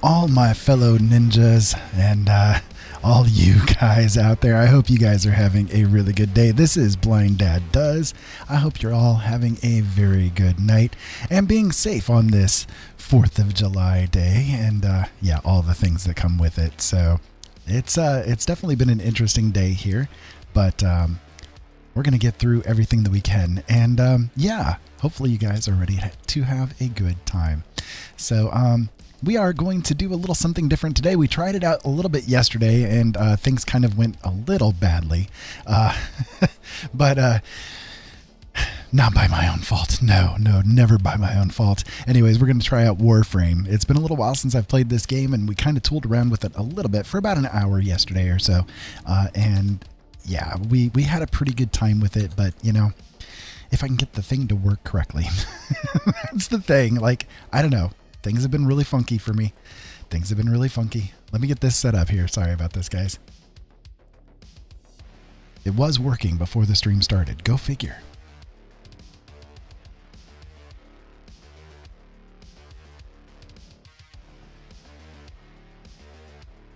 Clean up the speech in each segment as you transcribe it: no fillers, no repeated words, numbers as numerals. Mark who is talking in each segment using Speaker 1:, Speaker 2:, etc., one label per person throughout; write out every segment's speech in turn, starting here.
Speaker 1: Hello, all my fellow ninjas and all you guys out there. I hope you guys are having a really good day. This is Blind Dad Does. I hope you're all having a very good night and being safe on this 4th of July day and yeah, all the things that come with it. So it's definitely been an interesting day here, but we're going to get through everything that we can. And yeah, hopefully you guys are ready to have a good time. So we are going to do a little something different today. We tried it out a little bit yesterday and things kind of went a little badly. But not by my own fault. No, never by my own fault. Anyways, we're going to try out Warframe. It's been a little while since I've played this game, and we kind of tooled around with it a little bit for about an hour yesterday or so. And yeah, we had a pretty good time with it, but you know, if I can get the thing to work correctly, that's the thing. Like, I don't know. Things have been really funky for me. Things have been really funky. Let me get this set up here. Sorry about this, guys. It was working before the stream started. Go figure.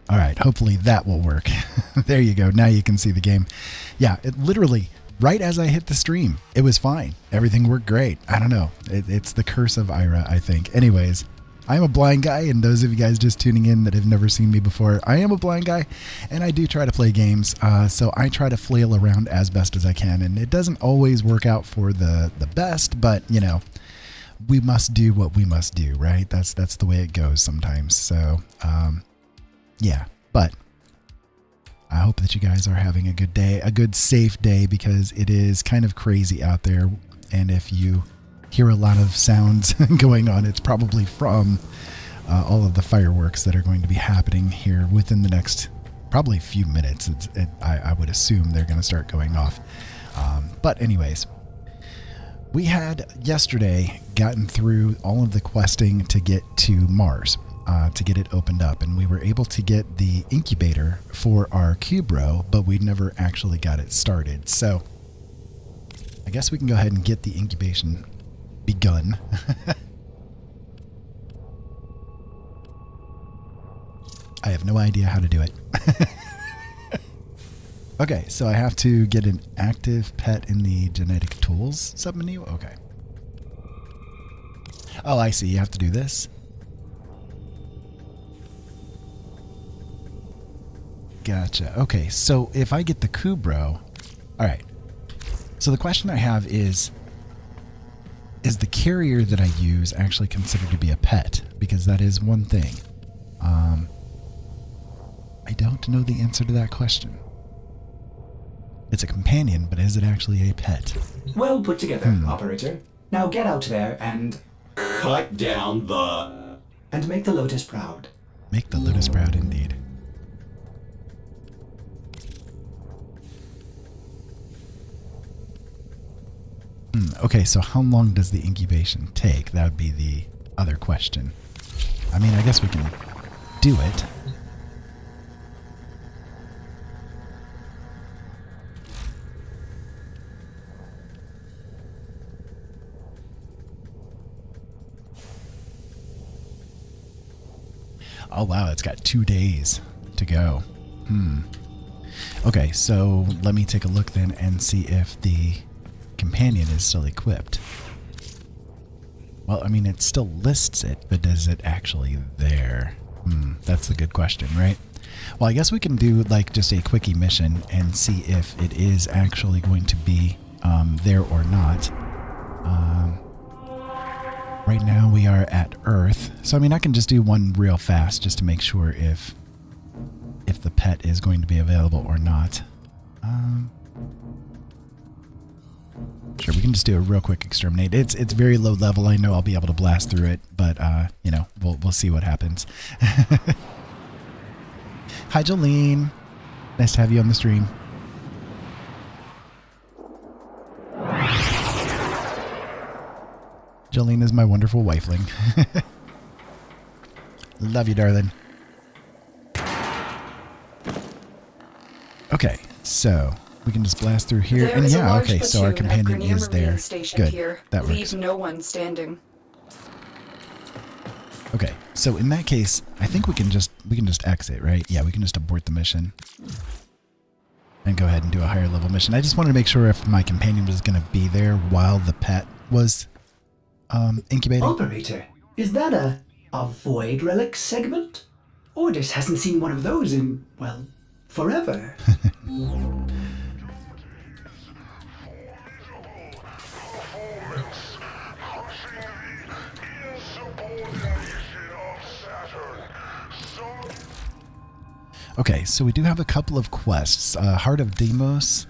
Speaker 1: All right, hopefully that will work. There you go. Now you can see the game. Yeah, it literally, right as I hit the stream, it was fine. Everything worked great. I don't know. It's the curse of Ira, I think. Anyways, I'm a blind guy, and those of you guys just tuning in that have never seen me before, I am a blind guy, and I do try to play games, so I try to flail around as best as I can, and it doesn't always work out for the best, but, you know, we must do what we must do, right? That's the way it goes sometimes, so, yeah, but I hope that you guys are having a good day, a good safe day, because it is kind of crazy out there. And if you hear a lot of sounds going on, it's probably from all of the fireworks that are going to be happening here within the next probably few minutes. I would assume they're going to start going off. But anyways, we had yesterday gotten through all of the questing to get to Mars. To get it opened up, and we were able to get the incubator for our cube row, but we never actually got it started. So I guess we can go ahead and get the incubation begun. I have no idea how to do it. Okay, so I have to get an active pet in the genetic tools submenu. Okay. Oh, I see. You have to do this. Gotcha. Okay, so if I get the Kubro, all right. So the question I have is the carrier that I use actually considered to be a pet? Because that is one thing. I don't know the answer to that question. It's a companion, but is it actually a pet?
Speaker 2: Well put together, operator. Now get out there and
Speaker 3: cut down the...
Speaker 2: and make the Lotus proud.
Speaker 1: Make the Lotus proud, indeed. Okay, so how long does the incubation take? That would be the other question. I mean, I guess we can do it. Oh wow, it's got 2 days to go. Okay, so let me take a look then and see if the companion is still equipped. Well, I mean, it still lists it, but is it actually there? That's the good question, right? Well, I guess we can do like just a quickie mission and see if it is actually going to be there or not. Right now we are at Earth, so I mean I can just do one real fast just to make sure if the pet is going to be available or not. Sure, we can just do a real quick exterminate. It's very low level. I know I'll be able to blast through it, but you know, we'll see what happens. Hi, Jolene. Nice to have you on the stream. Jolene is my wonderful wifeling. Love you, darling. Okay, so we can just blast through here.
Speaker 4: There
Speaker 1: and
Speaker 4: is a
Speaker 1: yeah,
Speaker 4: large
Speaker 1: okay, so our
Speaker 4: platoon
Speaker 1: companion
Speaker 4: at Grenier
Speaker 1: is there.
Speaker 4: Marine Station
Speaker 1: Good,
Speaker 4: here.
Speaker 1: that
Speaker 4: Leave
Speaker 1: works.
Speaker 4: no one standing.
Speaker 1: Okay, So in that case, I think we can just exit, right? Yeah, we can just abort the mission and go ahead and do a higher level mission. I just wanted to make sure if my companion was going to be there while the pet was incubating.
Speaker 2: Operator, is that a void relic segment? Ordis hasn't seen one of those in, well, forever.
Speaker 1: Okay, so we do have a couple of quests. Heart of Deimos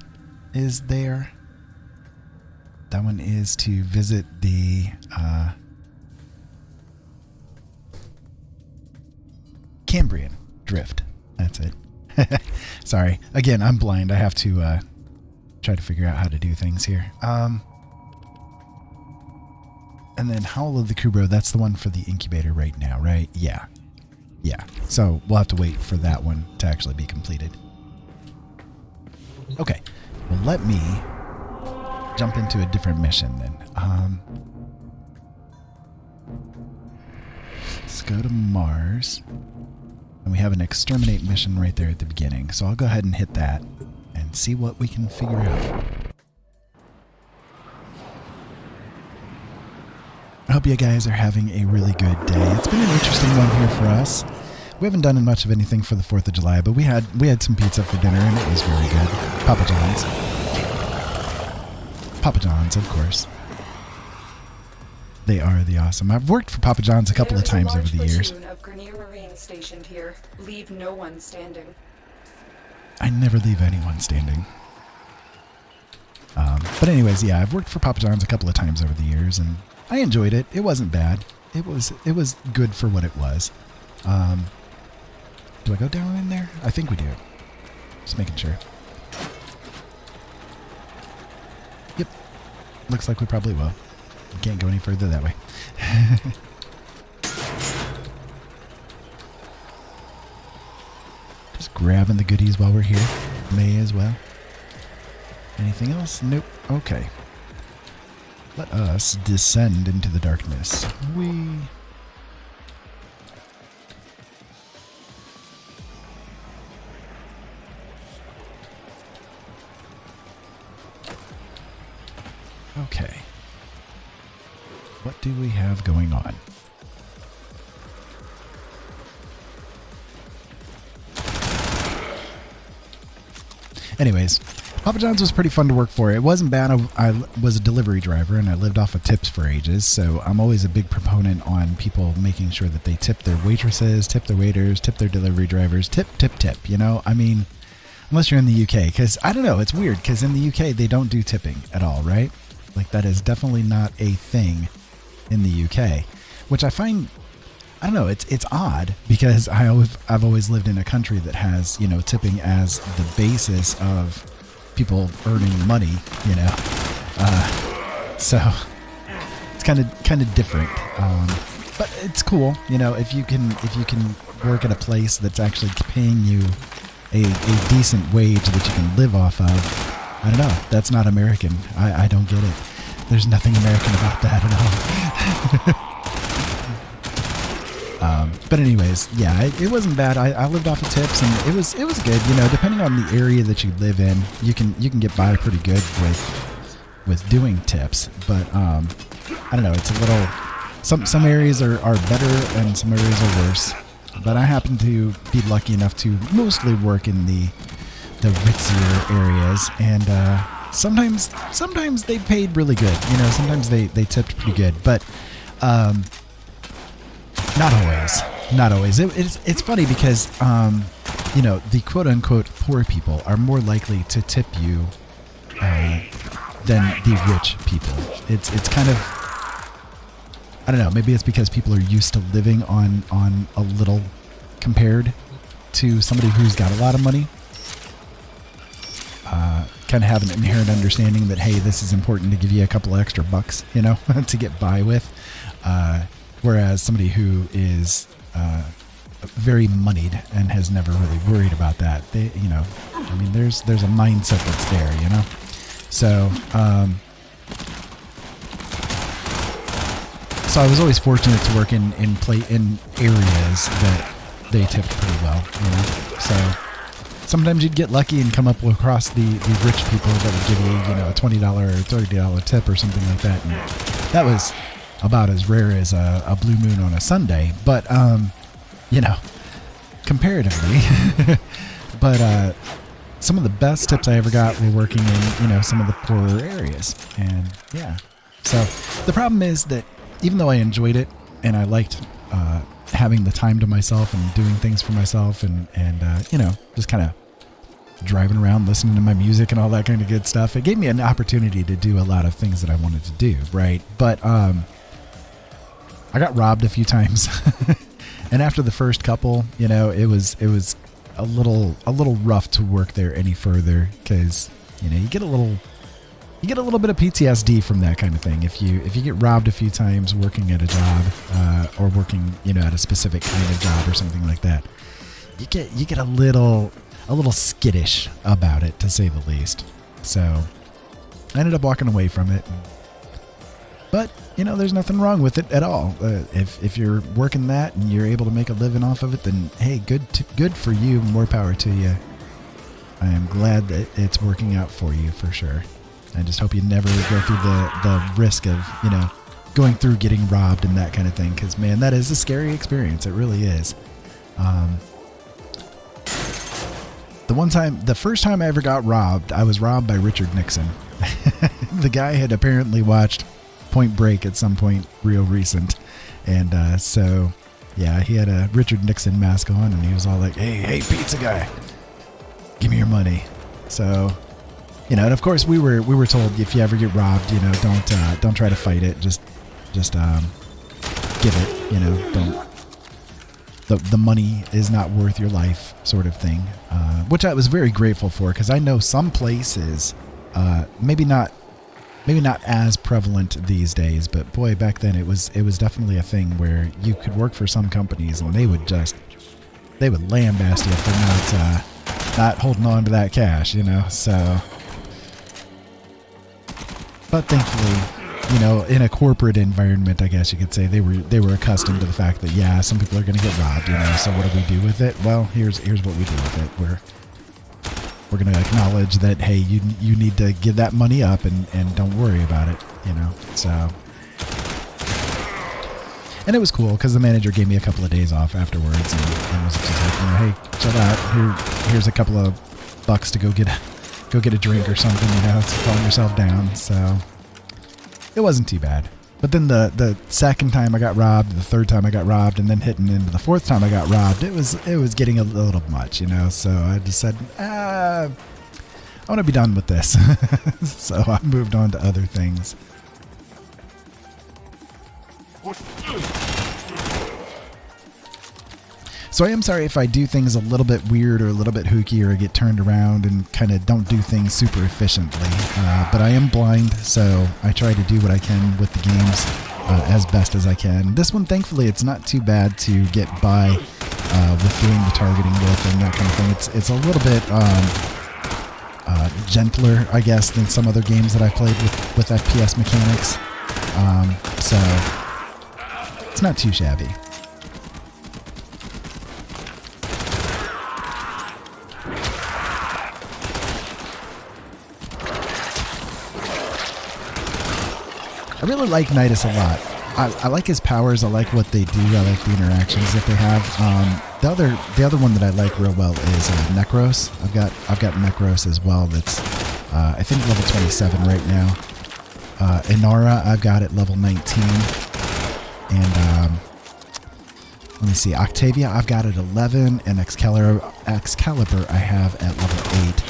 Speaker 1: is there. That one is to visit the Cambrian Drift. That's it. Sorry. Again, I'm blind. I have to try to figure out how to do things here. And then Howl of the Kubro, that's the one for the incubator right now, right? Yeah. Yeah. So we'll have to wait for that one to actually be completed. Okay. Well, let me jump into a different mission then. Let's go to Mars. And we have an exterminate mission right there at the beginning. So I'll go ahead and hit that and see what we can figure out. I hope you guys are having a really good day. It's been an interesting one here for us. We haven't done much of anything for the 4th of July, but we had some pizza for dinner and it was very good. Papa John's. Papa John's, of course. They are the awesome. I've worked for Papa John's a couple of times over the years.
Speaker 4: Of Grenier Marine stationed here. Leave no one standing.
Speaker 1: I never leave anyone standing. But anyways, yeah, I've worked for Papa John's a couple of times over the years, and I enjoyed it. It wasn't bad. It was good for what it was. Do I go down in there? I think we do. Just making sure. Yep. Looks like we probably will. We can't go any further that way. Just grabbing the goodies while we're here. May as well. Anything else? Nope. Okay. Let us descend into the darkness. Okay. What do we have going on? Anyways, Papa John's was pretty fun to work for. It wasn't bad. I was a delivery driver and I lived off of tips for ages, so I'm always a big proponent on people making sure that they tip their waitresses, tip their waiters, tip their delivery drivers, tip, you know? I mean, unless you're in the UK, because I don't know, it's weird, because in the UK they don't do tipping at all, right? Like, that is definitely not a thing in the UK, which I find, I don't know, it's odd, because I've always lived in a country that has, you know, tipping as the basis of people earning money, you know, so it's kind of different, but it's cool, you know, if you can work at a place that's actually paying you a decent wage that you can live off of. I don't know. That's not American. I don't get it. There's nothing American about that at all. But anyways, yeah, it wasn't bad. I lived off of tips, and it was good. You know, depending on the area that you live in, you can get by pretty good with doing tips. But I don't know. It's a little. Some areas are better, and some areas are worse. But I happen to be lucky enough to mostly work in the ritzier areas, and sometimes they paid really good. You know, sometimes they tipped pretty good, but not always. It's funny because you know, the quote unquote poor people are more likely to tip you than the rich people. It's kind of, I don't know, maybe it's because people are used to living on a little compared to somebody who's got a lot of money. Kind of have an inherent understanding that, hey, this is important to give you a couple of extra bucks, you know, to get by with. Whereas somebody who is very moneyed and has never really worried about that, they, you know, I mean, there's a mindset that's there, you know. So I was always fortunate to work in areas that they tipped pretty well, you know. So sometimes you'd get lucky and come up across the rich people that would give you, you know, a $20 or $30 tip or something like that. And that was about as rare as a blue moon on a Sunday. But, you know, comparatively. But some of the best tips I ever got were working in, you know, some of the poorer areas. And, yeah. So the problem is that even though I enjoyed it and I liked having the time to myself and doing things for myself and you know, just kind of driving around listening to my music and all that kind of good stuff, it gave me an opportunity to do a lot of things that I wanted to do, right? But I got robbed a few times. And after the first couple, you know, it was a little rough to work there any further because, you know, you get a little bit of PTSD from that kind of thing. If you get robbed a few times working at a job or working, you know, at a specific kind of job or something like that, you get a little skittish about it, to say the least. So I ended up walking away from it. But, you know, there's nothing wrong with it at all. If you're working that and you're able to make a living off of it, then hey, good for you. More power to you. I am glad that it's working out for you for sure. I just hope you never go through the risk of, you know, going through getting robbed and that kind of thing. Because, man, that is a scary experience. It really is. The first time I ever got robbed, I was robbed by Richard Nixon. The guy had apparently watched Point Break at some point real recent. And so, yeah, he had a Richard Nixon mask on and he was all like, hey, pizza guy, give me your money. So, you know, and of course we were told if you ever get robbed, you know, don't try to fight it. Just give it, you know, don't. The money is not worth your life, sort of thing, which I was very grateful for because I know some places, maybe not as prevalent these days, but boy, back then it was definitely a thing where you could work for some companies and they would lambast you for not holding on to that cash, you know. So, but thankfully, you know, in a corporate environment, I guess you could say they were accustomed to the fact that, yeah, some people are going to get robbed, you know. So what do we do with it? Well, here's what we do with it. We're going to acknowledge that, hey, you need to give that money up and don't worry about it, you know. So, and it was cool because the manager gave me a couple of days off afterwards and was just like, you know, hey, chill out. Here's a couple of bucks to go get a drink or something, you know, to calm yourself down. So it wasn't too bad. But then the second time I got robbed, the third time I got robbed, and then hitting into the fourth time I got robbed, it was getting a little much, you know. So I just said, I want to be done with this. So I moved on to other things. So I am sorry if I do things a little bit weird or a little bit hooky or I get turned around and kind of don't do things super efficiently. But I am blind, so I try to do what I can with the games as best as I can. This one, thankfully, it's not too bad to get by with doing the targeting with and that kind of thing. It's a little bit gentler, I guess, than some other games that I've played with FPS mechanics. So it's not too shabby. I really like Nidus a lot. I like his powers. I like what they do. I like the interactions that they have. The other one that I like real well is Necros. I've got Necros as well. That's I think level 27 right now. Inara I've got at level 19, and let me see. Octavia I've got at 11, and Excalibur I have at level 8.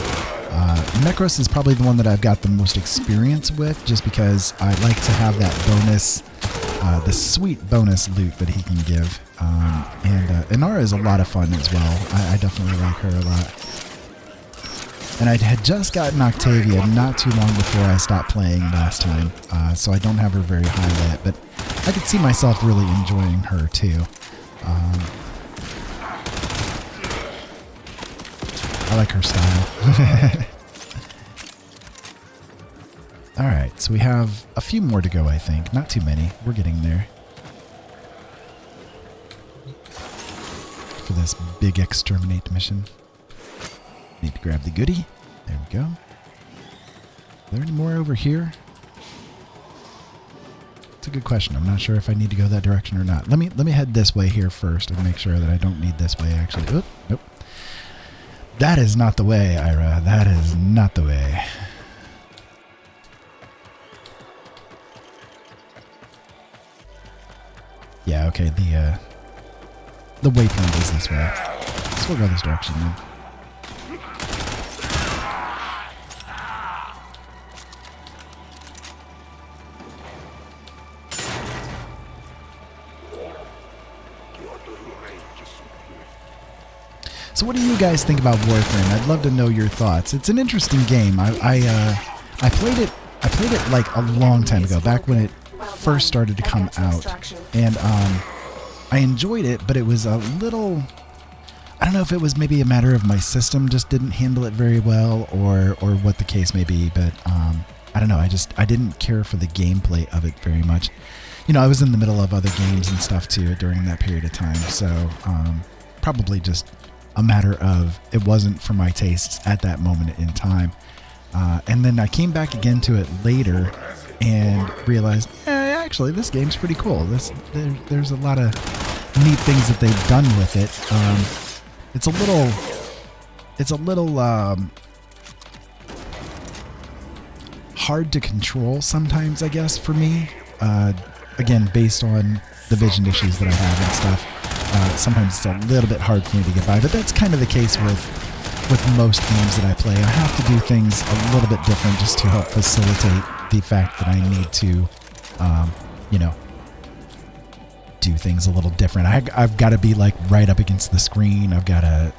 Speaker 1: Necros is probably the one that I've got the most experience with, just because I like to have that bonus, the sweet bonus loot that he can give. And Inara is a lot of fun as well. I definitely like her a lot. And I had just gotten Octavia not too long before I stopped playing last time, so I don't have her very high yet, but I could see myself really enjoying her too. I like her style. Alright, so we have a few more to go, I think. Not too many. We're getting there. this big exterminate mission. Need to grab the goodie. There we go. Are there any more over here? It's a good question. I'm not sure if I need to go that direction or not. Let me head this way here first and make sure that I don't need this way actually. Oop, nope. That is not the way, Ira. That is not the way. Yeah, okay, the waypoint is this way. So we'll go this direction then. So what do you guys think about Warframe? I'd love to know your thoughts. It's an interesting game. I played it like a long time ago, back when it first started to come out, and I enjoyed it, but it was a little, I don't know if it was maybe a matter of my system just didn't handle it very well, or what the case may be, but I don't know, I didn't care for the gameplay of it very much. You know, I was in the middle of other games and stuff too during that period of time, so probably just a matter of it wasn't for my tastes at that moment in time. And then I came back again to it later and realized, actually, this game's pretty cool. There's a lot of neat things that they've done with it. It's a little hard to control sometimes, I guess, for me. Again, based on the vision issues that I have and stuff. Sometimes it's a little bit hard for me to get by, but that's kind of the case with most games that I play. I have to do things a little bit different just to help facilitate the fact that I need to, you know, do things a little different. I've got to be like right up against the screen. I've got to,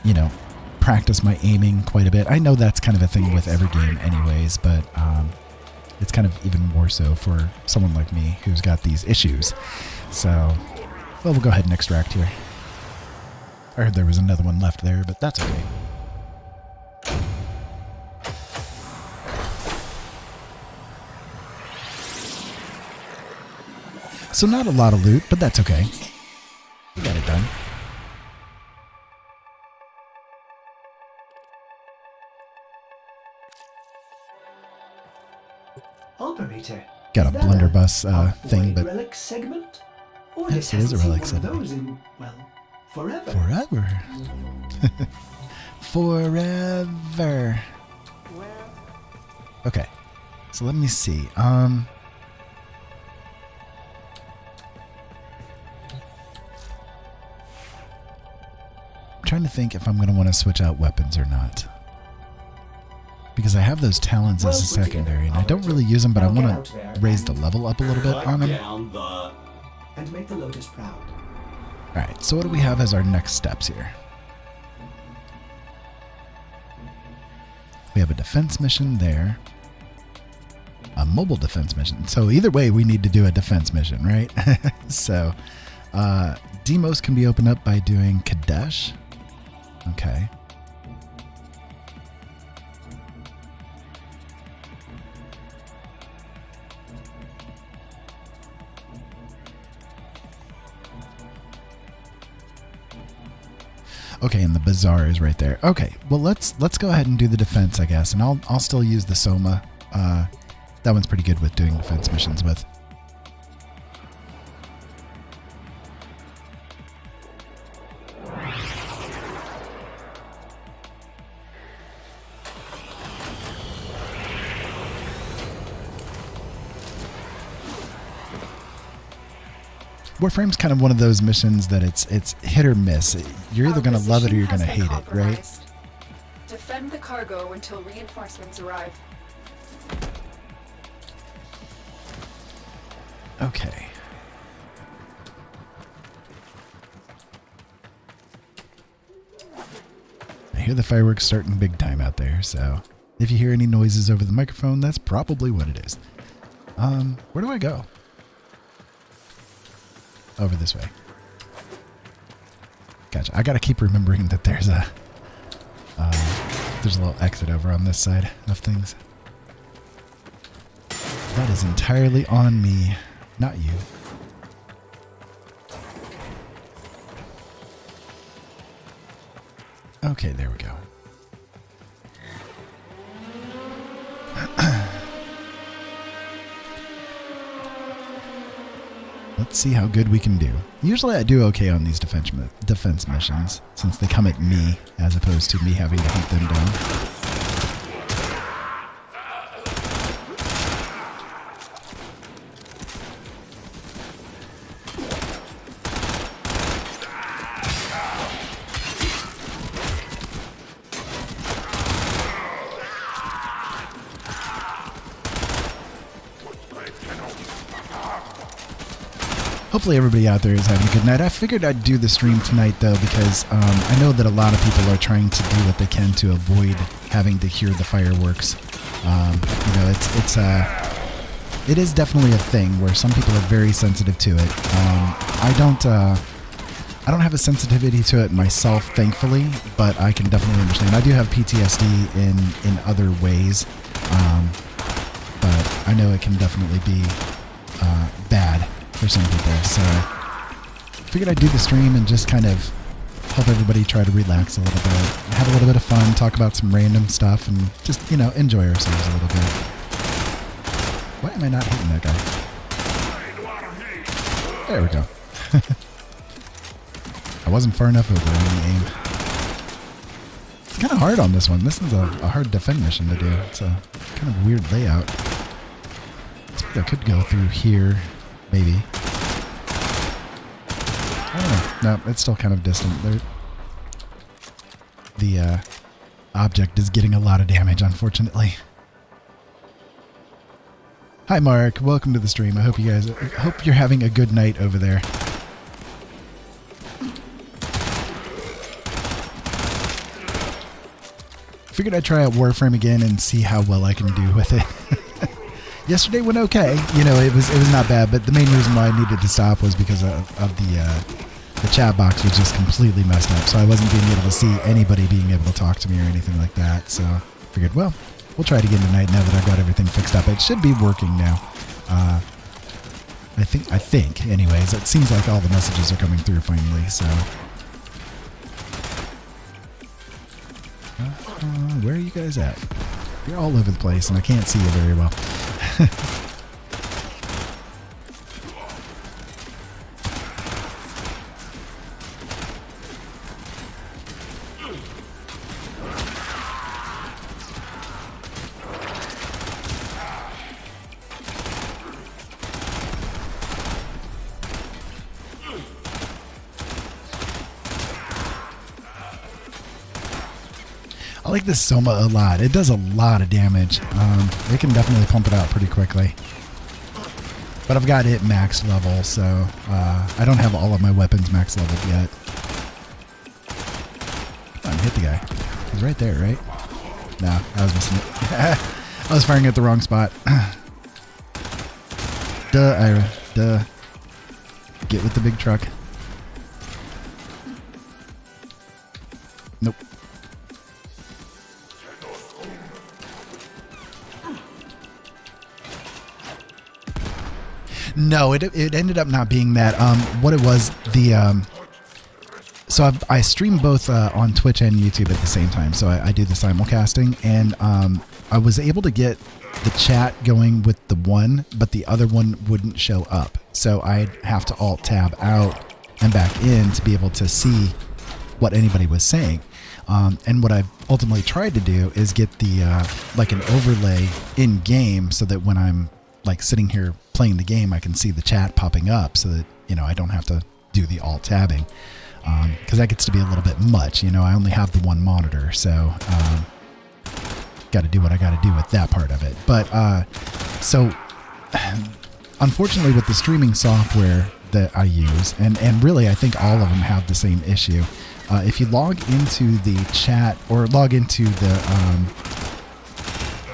Speaker 1: you know, practice my aiming quite a bit. I know that's kind of a thing with every game anyways, but it's kind of even more so for someone like me who's got these issues. So, well, we'll go ahead and extract here. I heard there was another one left there, but that's okay. So not a lot of loot, but that's okay. We got it done.
Speaker 2: Operator,
Speaker 1: Got a blunderbuss thing, but
Speaker 2: relic segment? Or
Speaker 1: yes,
Speaker 2: this
Speaker 1: it is a
Speaker 2: hasn't seen
Speaker 1: relic
Speaker 2: one of
Speaker 1: segment.
Speaker 2: those in, well, forever.
Speaker 1: Forever. Forever. Okay. So let me see. I'm trying to think if I'm going to want to switch out weapons or not. Because I have those talons as a secondary, and I don't really use them, but I want to raise the level up a little bit on them.
Speaker 2: And make the Lotus proud.
Speaker 1: Alright, so what do we have as our next steps here? We have a defense mission there. A mobile defense mission. So either way, we need to do a defense mission, right? So, demos can be opened up by doing Kadesh. Okay. Okay, and the bazaar is right there. Okay, well let's go ahead and do the defense, I guess, and I'll still use the Soma. That one's pretty good with doing defense missions with. Warframe's kind of one of those missions that it's hit or miss. You're either going to love it or you're going to hate it, right?
Speaker 4: Defend the cargo until reinforcements arrive.
Speaker 1: Okay. I hear the fireworks starting big time out there, so if you hear any noises over the microphone, that's probably what it is. Where do I go? Over this way. Gotcha. I gotta keep remembering that there's a little exit over on this side of things. That is entirely on me, not you. Okay, there we go. Let's see how good we can do. Usually I do okay on these defense missions, since they come at me as opposed to me having to hunt them down. Hopefully everybody out there is having a good night. I figured I'd do the stream tonight though because I know that a lot of people are trying to do what they can to avoid having to hear the fireworks. You know, it is definitely a thing where some people are very sensitive to it. I don't have a sensitivity to it myself, thankfully, but I can definitely understand. I do have PTSD in other ways, but I know it can definitely be bad for some people, so figured I'd do the stream and just kind of help everybody try to relax a little bit, have a little bit of fun, talk about some random stuff, and just, you know, enjoy ourselves a little bit. Why am I not hitting that guy? There we go. I wasn't far enough over in the aim. It's kind of hard on this one. This is a hard defend mission to do. It's a kind of weird layout. I could go through here. Maybe. I don't know. No, it's still kind of distant. The object is getting a lot of damage, unfortunately. Hi, Mark. Welcome to the stream. I hope you're having a good night over there. Figured I'd try out Warframe again and see how well I can do with it. Yesterday went okay. You know, it was not bad, but the main reason why I needed to stop was because of the chat box was just completely messed up, so I wasn't being able to see anybody being able to talk to me or anything like that. So figured, well, we'll try it again tonight now that I've got everything fixed up. It should be working now. I think, anyways. It seems like all the messages are coming through finally, so. Where are you guys at? You're all over the place, and I can't see you very well. I like this Soma a lot. It does a lot of damage. It can definitely pump it out pretty quickly. But I've got it max level, so I don't have all of my weapons max leveled yet. Come on, hit the guy. He's right there, right? No, I was missing it. I was firing at the wrong spot. Duh, Ira. Duh. Get with the big truck. Nope. No, it ended up not being that. What it was, so I stream both on Twitch and YouTube at the same time. So I do the simulcasting, and I was able to get the chat going with the one, but the other one wouldn't show up. So I'd have to alt-tab out and back in to be able to see what anybody was saying. And what I've ultimately tried to do is get the like an overlay in game, so that when I'm like sitting here playing the game, I can see the chat popping up, so that, you know, I don't have to do the alt tabbing, because that gets to be a little bit much. You know, I only have the one monitor, so got to do what I got to do with that part of it. But so unfortunately, with the streaming software that I use, and really I think all of them have the same issue. If you log into the chat or log into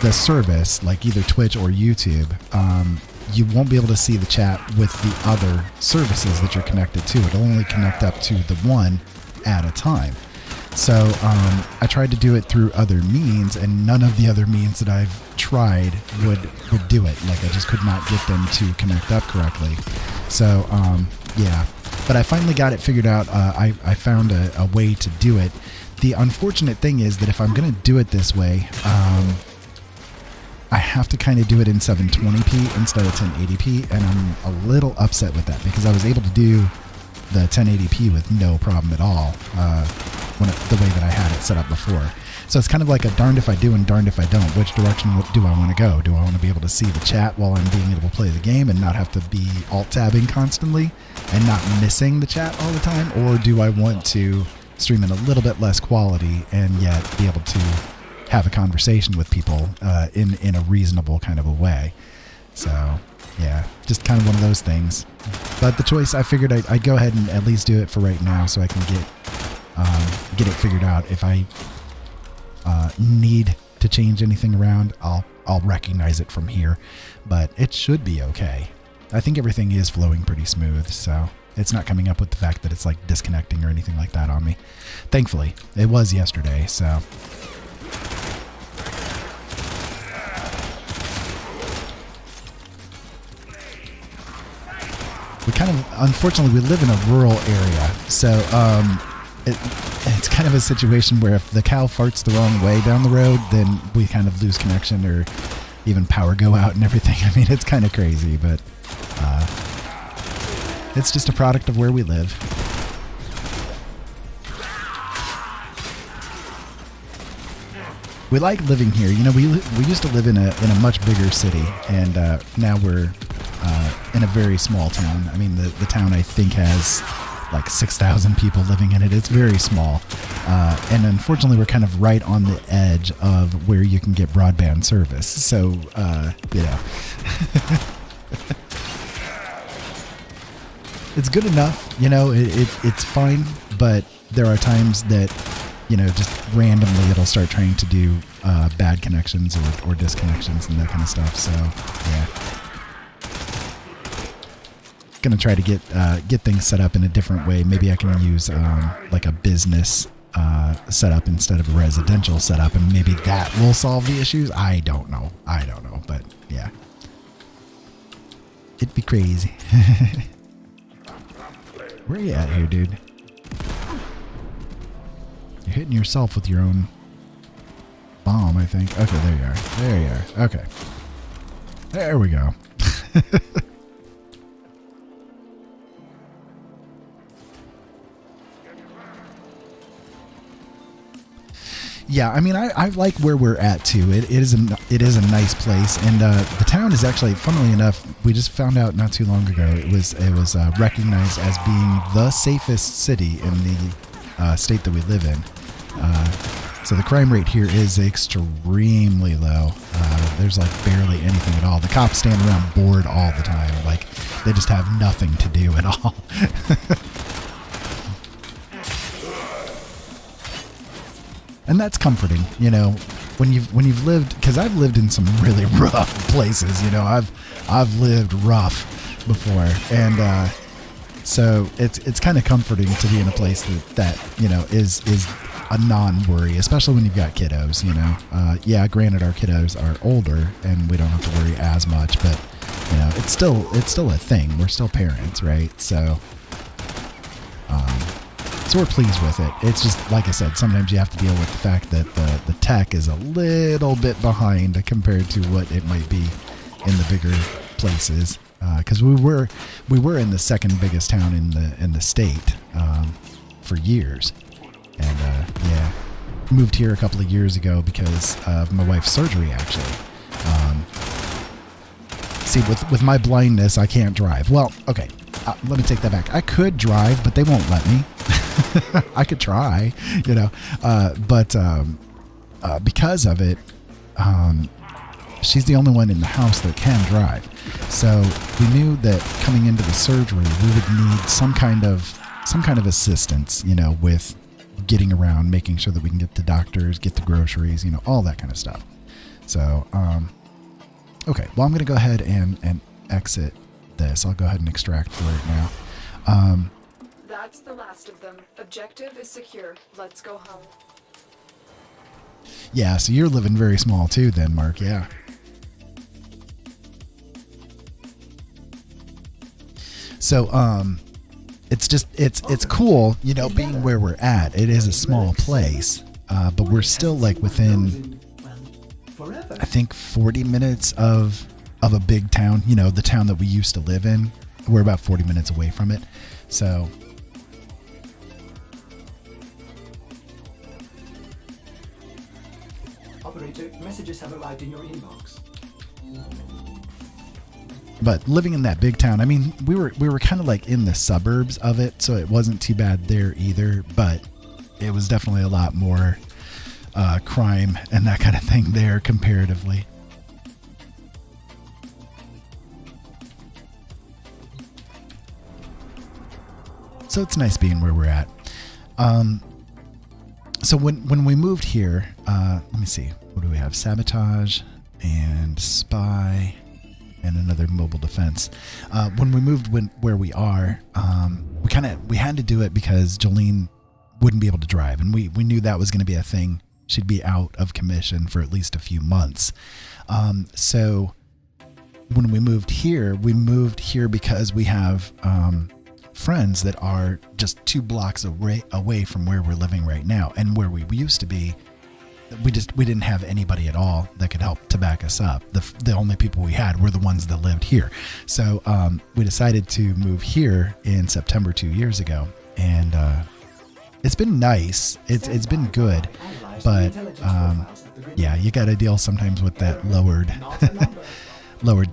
Speaker 1: the service, like either Twitch or YouTube, you won't be able to see the chat with the other services that you're connected to. It'll only connect up to the one at a time. So I tried to do it through other means, and none of the other means that I've tried would do it. Like, I just could not get them to connect up correctly. So yeah, But I finally got it figured out. I found a way to do it. The unfortunate thing is that if I'm going to do it this way, I have to kind of do it in 720p instead of 1080p, and I'm a little upset with that because I was able to do the 1080p with no problem at all the way that I had it set up before. So it's kind of like a darned if I do and darned if I don't. Which direction do I want to go? Do I want to be able to see the chat while I'm being able to play the game and not have to be alt-tabbing constantly and not missing the chat all the time? Or do I want to stream in a little bit less quality and yet be able to have a conversation with people in a reasonable kind of a way? So, yeah, just kind of one of those things. But the choice, I figured I'd go ahead and at least do it for right now so I can get it figured out. If I need to change anything around, I'll recognize it from here, but it should be okay. I think everything is flowing pretty smooth, so it's not coming up with the fact that it's like disconnecting or anything like that on me. Thankfully, it was yesterday, so. We kind of, unfortunately, we live in a rural area, so it's kind of a situation where if the cow farts the wrong way down the road, then we kind of lose connection or even power go out and everything. I mean, it's kind of crazy, but it's just a product of where we live. We like living here. You know, we used to live in a much bigger city, and now we're in a very small town. I mean, the town I think has like 6,000 people living in it. It's very small. And unfortunately, we're kind of right on the edge of where you can get broadband service. So, you know, it's good enough, you know, it's fine, but there are times that, you know, just randomly it'll start trying to do bad connections or disconnections and that kind of stuff. So, yeah. Gonna try to get things set up in a different way. Maybe I can use like a business setup instead of a residential setup, and maybe that will solve the issues. I don't know, but yeah, it'd be crazy. Where are you at here, dude? You're hitting yourself with your own bomb, I think. Okay, there you are. There you are. Okay, there we go. Yeah, I mean, I like where we're at too. It is a nice place, and the town is actually, funnily enough, we just found out not too long ago. It was recognized as being the safest city in the state that we live in. So the crime rate here is extremely low. There's like barely anything at all. The cops stand around bored all the time, like they just have nothing to do at all. And that's comforting, you know, when you've lived, because I've lived in some really rough places, you know, I've lived rough before, and so it's kind of comforting to be in a place that you know is a non-worry, especially when you've got kiddos, you know. Yeah, granted, our kiddos are older and we don't have to worry as much, but you know, it's still a thing. We're still parents, right? So. So we're pleased with it. It's just, like I said, sometimes you have to deal with the fact that the tech is a little bit behind compared to what it might be in the bigger places. Because we were in the second biggest town in the state for years, and yeah, moved here a couple of years ago because of my wife's surgery. Actually, see, with my blindness, I can't drive. Well, okay. Let me take that back. I could drive, but they won't let me. I could try, you know, but because of it, she's the only one in the house that can drive. So we knew that coming into the surgery, we would need some kind of assistance, you know, with getting around, making sure that we can get to doctors, get the groceries, you know, all that kind of stuff. So, okay, well, I'm going to go ahead and exit this. I'll go ahead and extract for it now.
Speaker 4: That's the last of them. Objective is secure. Let's go home.
Speaker 1: Yeah, so you're living very small too then, Mark. Yeah. So, it's just it's cool, you know, being where we're at. It is a small place, but we're still like within, I think, 40 minutes of a big town. You know, the town that we used to live in. We're about 40 minutes away from it. So
Speaker 2: Operator, messages have arrived in your inbox.
Speaker 1: but living in that big town, I mean, we were kind of like in the suburbs of it, so it wasn't too bad there either, but it was definitely a lot more crime and that kind of thing there comparatively. So it's nice being where we're at. So when we moved here, let me see, what do we have? Sabotage and spy and another mobile defense. When we moved where we are, we had to do it because Jolene wouldn't be able to drive, and we knew that was going to be a thing. She'd be out of commission for at least a few months. So when we moved here because we have friends that are just 2 blocks away from where we're living right now, and where we used to be. We didn't have anybody at all that could help to back us up. The only people we had were the ones that lived here. So we decided to move here in September 2 years ago, and it's been nice. It's been good, but yeah, you got to deal sometimes with that lowered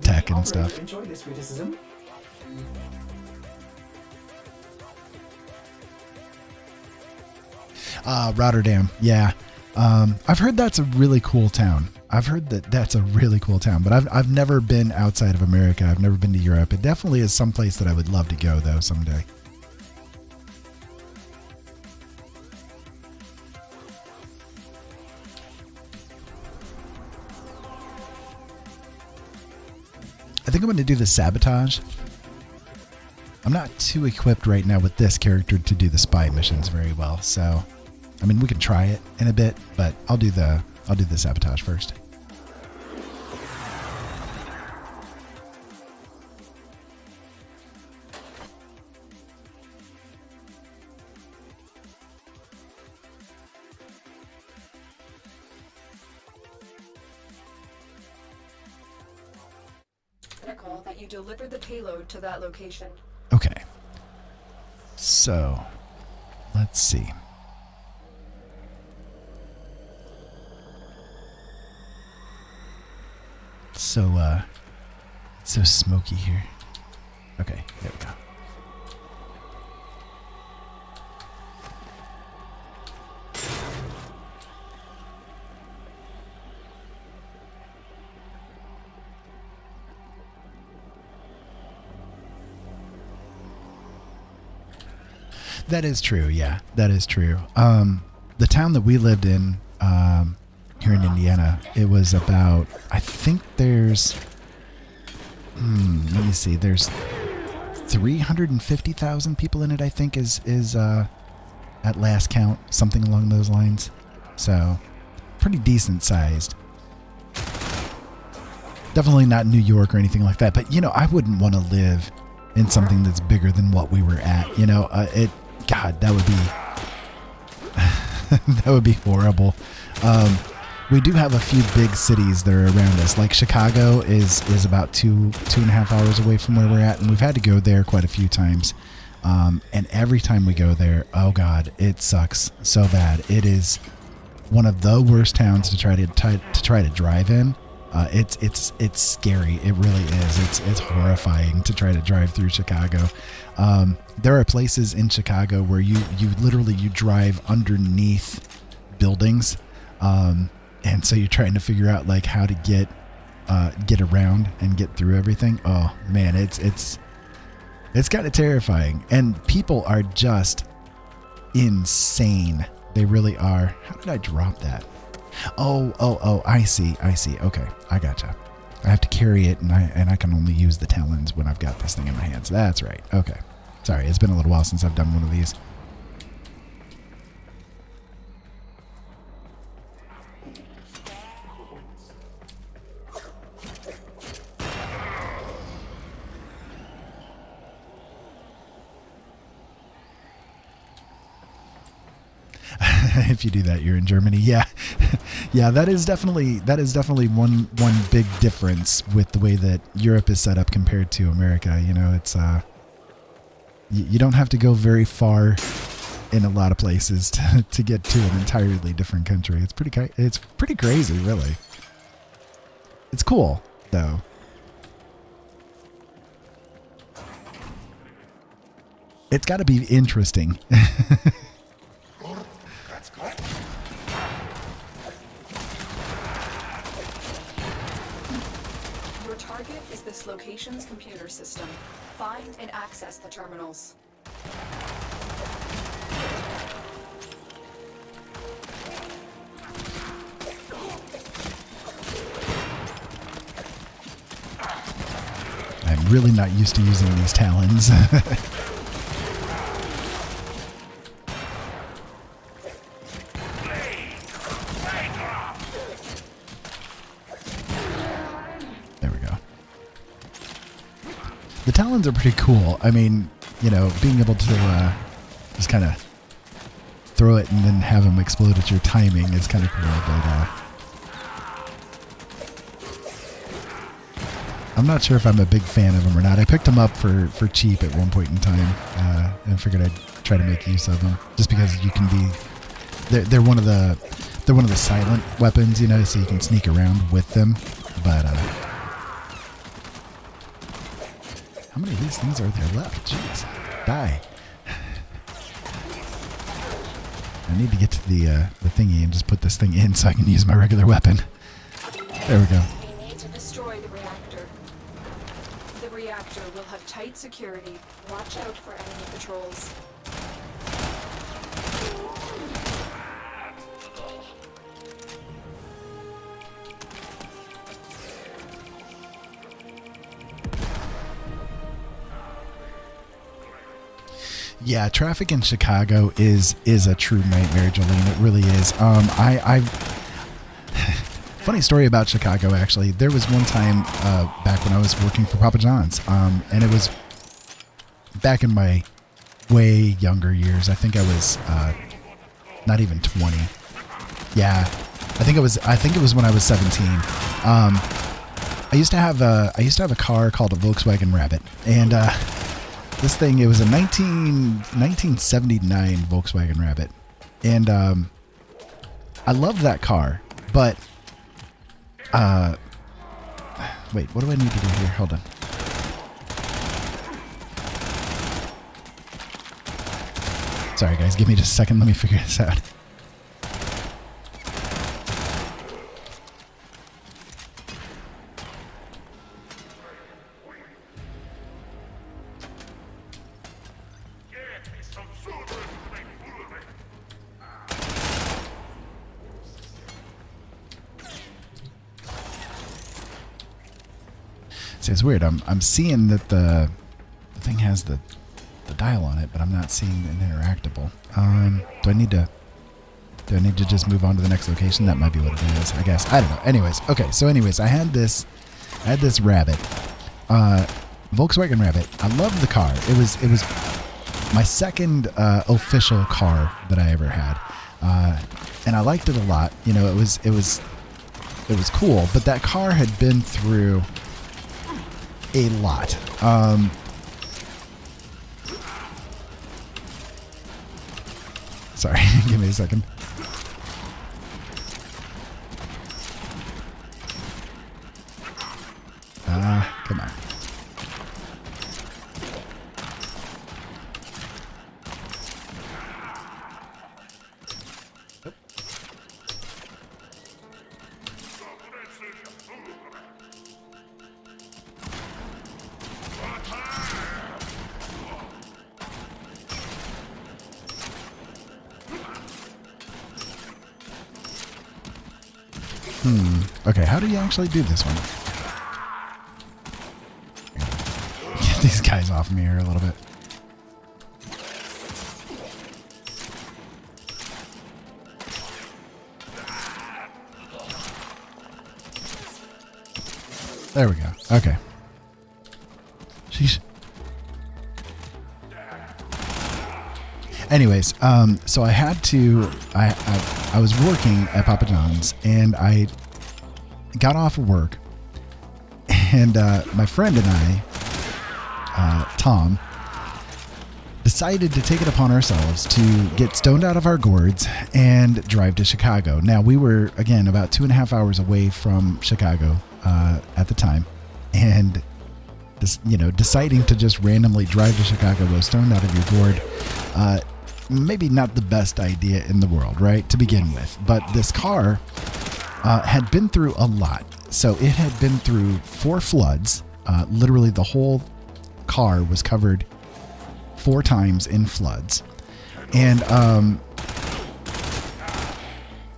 Speaker 1: tech and stuff.
Speaker 2: Enjoy this criticism.
Speaker 1: Rotterdam, yeah. I've heard that's a really cool town. But I've never been outside of America. I've never been to Europe. It definitely is someplace that I would love to go, though, someday. I think I'm going to do the sabotage. I'm not too equipped right now with this character to do the spy missions very well, so I mean, we can try it in a bit, but I'll do the sabotage first.
Speaker 4: Critical that you delivered the payload to that location.
Speaker 1: Okay. So, let's see. It's so smoky here. Okay, there we go. That is true, yeah. That is true. The town that we lived in here in Indiana, it was about, I think there's, let me see, there's 350,000 people in it, I think is at last count, something along those lines. So, pretty decent sized. Definitely not New York or anything like that, but, you know, I wouldn't want to live in something that's bigger than what we were at, you know. God, that would be that would be horrible. We do have a few big cities that are around us. Like Chicago is about 2.5 hours away from where we're at, and we've had to go there quite a few times. And every time we go there, oh God, it sucks so bad. It is one of the worst towns to try to drive in. It's scary. It really is. It's horrifying to try to drive through Chicago. There are places in Chicago where you literally drive underneath buildings, and so you're trying to figure out like how to get around and get through everything. Oh man, it's kind of terrifying, and people are just insane. They really are. How did I drop that? Oh, I see. Okay, I gotcha. I have to carry it, and I can only use the talons when I've got this thing in my hands. That's right. Okay. Sorry, it's been a little while since I've done one of these. If you do that, you're in Germany. Yeah, yeah. That is definitely one big difference with the way that Europe is set up compared to America. You know, it's you don't have to go very far in a lot of places to get to an entirely different country. It's pretty crazy, really. It's cool though. It's got to be interesting.
Speaker 4: Your target is this location's computer system. Find and access the terminals.
Speaker 1: I'm really not used to using these talons. There we go. The talons are pretty cool. I mean, you know, being able to just kind of throw it and then have them explode at your timing is kind of cool, but I'm not sure if I'm a big fan of them or not. I picked them up for cheap at one point in time, and figured I'd try to make use of them, just because you can be. They're one of the silent weapons, you know, so you can sneak around with them. But how many of these things are there left? Jeez, die! I need to get to the thingy and just put this thing in so I can use my regular weapon. There we go.
Speaker 4: We need to destroy the reactor. The reactor will have tight security. Watch out for enemy patrols.
Speaker 1: Yeah, traffic in Chicago is a true nightmare, Jolene. It really is. Funny story about Chicago, actually. There was one time back when I was working for Papa John's, and it was back in my way younger years. I think I was not even 20. Yeah, I think it was when I was 17. I used to have a car called a Volkswagen Rabbit, and this thing, it was a 1979 Volkswagen Rabbit, and I loved that car, but wait, what do I need to do here? Hold on. Sorry guys, give me just a second, let me figure this out. See, it's weird. I'm seeing that the thing has the dial on it, but I'm not seeing an interactable. Do I need to just move on to the next location? That might be what it is, I guess. I don't know. Anyways, okay. So anyways, I had this Rabbit, Volkswagen Rabbit. I loved the car. It was my second official car that I ever had, and I liked it a lot. You know, it was cool. But that car had been through a lot. Sorry, give me a second. Come on. Okay, how do you actually do this one? Get these guys off me here a little bit. There we go. Okay. Sheesh. Anyways, so I had to, I was working at Papa John's, and I got off of work, and my friend and I, Tom, decided to take it upon ourselves to get stoned out of our gourds and drive to Chicago. Now, we were, again, about 2.5 hours away from Chicago at the time, and deciding to just randomly drive to Chicago while stoned out of your gourd, maybe not the best idea in the world, right, to begin with. But this car had been through a lot. So it had been through 4 floods. Literally the whole car was covered 4 times in floods. And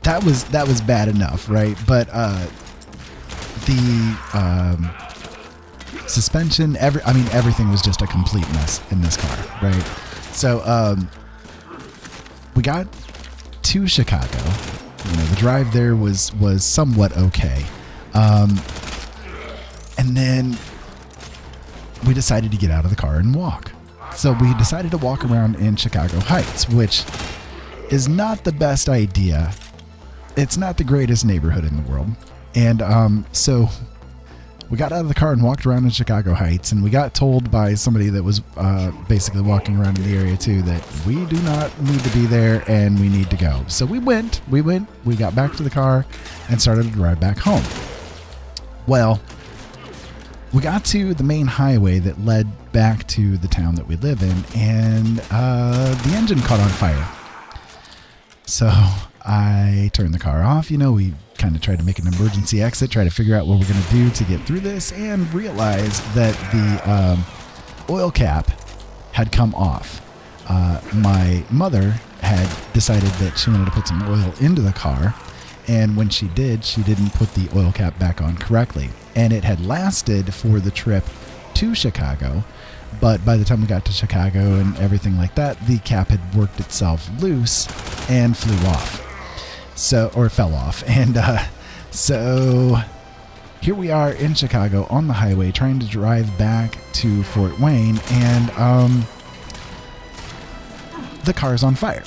Speaker 1: that was bad enough, right? But the suspension, everything was just a complete mess in this car, right? So we got to Chicago. The drive there was somewhat okay. And then we decided to get out of the car and walk. So we decided to walk around in Chicago Heights, which is not the best idea. It's not the greatest neighborhood in the world. And so we got out of the car and walked around in Chicago Heights, and we got told by somebody that was basically walking around in the area too that we do not need to be there and we need to go. So we got back to the car and started to drive back home. Well, we got to the main highway that led back to the town that we live in, and the engine caught on fire. So I turned the car off. We kind of tried to make an emergency exit, try to figure out what we're going to do to get through this, and realized that the oil cap had come off. My mother had decided that she wanted to put some oil into the car, and when she did, she didn't put the oil cap back on correctly. And it had lasted for the trip to Chicago, but by the time we got to Chicago and everything like that, the cap had worked itself loose and flew off. Or fell off. And so here we are in Chicago on the highway trying to drive back to Fort Wayne, and the car's on fire.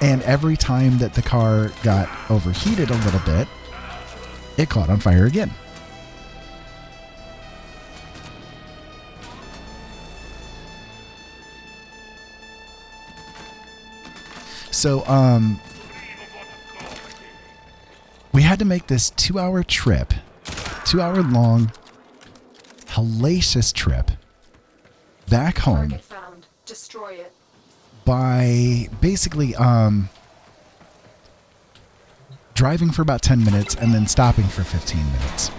Speaker 1: And every time that the car got overheated a little bit, it caught on fire again. So, we had to make this 2-hour trip, 2-hour-long, hellacious trip back home.
Speaker 4: Target found. Destroy it.
Speaker 1: By basically driving for about 10 minutes and then stopping for 15 minutes.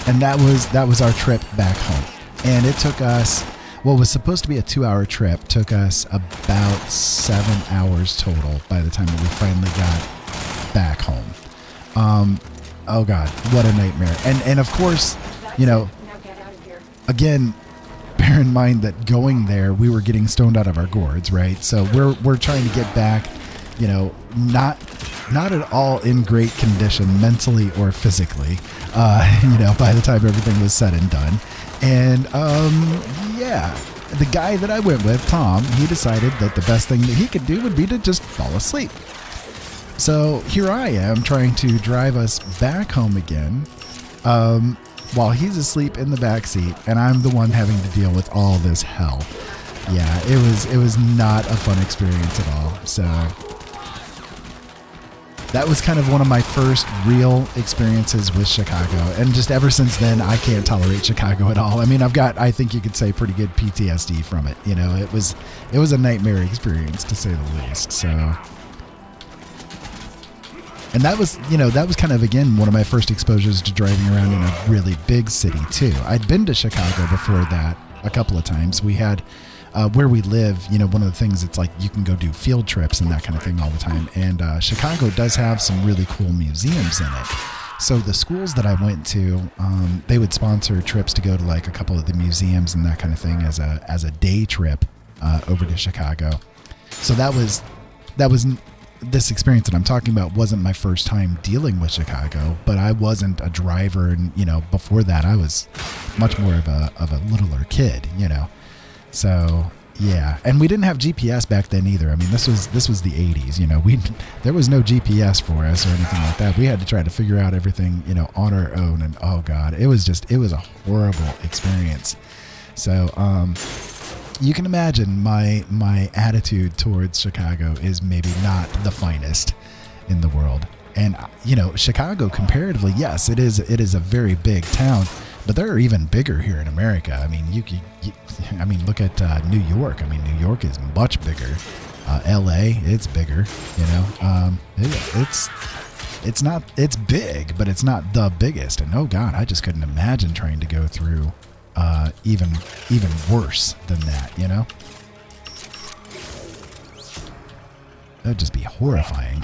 Speaker 1: And that was our trip back home. And it took us, what was supposed to be a 2-hour trip, took us about 7 hours total by the time that we finally got back home. Oh God, what a nightmare. And of course,
Speaker 4: Now get out of here.
Speaker 1: again, bear in mind that going there, we were getting stoned out of our gourds, right? So we're trying to get back, not at all in great condition mentally or physically, by the time everything was said and done. And the guy that I went with, Tom, he decided that the best thing that he could do would be to just fall asleep. So here I am trying to drive us back home again, while he's asleep in the back seat, and I'm the one having to deal with all this hell. Yeah, it was not a fun experience at all. So that was kind of one of my first real experiences with Chicago, and just ever since then, I can't tolerate Chicago at all. I mean, I've got, I think you could say, pretty good PTSD from it. It was a nightmare experience, to say the least. So. And that was kind of, again, one of my first exposures to driving around in a really big city, too. I'd been to Chicago before that a couple of times. We had, where we live, one of the things, it's like you can go do field trips and that kind of thing all the time. And Chicago does have some really cool museums in it. So the schools that I went to, they would sponsor trips to go to like a couple of the museums and that kind of thing as a day trip over to Chicago. So that was this experience that I'm talking about wasn't my first time dealing with Chicago, but I wasn't a driver, and before that I was much more of a littler kid, So Yeah, and we didn't have GPS back then either. I mean, this was the 80s. You know, there was no GPS for us or anything like that. We had to try to figure out everything, you know, on our own. And oh god, it was a horrible experience. So you can imagine my attitude towards Chicago is maybe not the finest in the world. And you know, Chicago comparatively, yes, it is a very big town. But there are even bigger here in America. I mean, I mean, look at New York. I mean, New York is much bigger. L.A. it's bigger. You know, it's big, but it's not the biggest. And oh God, I just couldn't imagine trying to go through even worse than that. You know, that'd just be horrifying.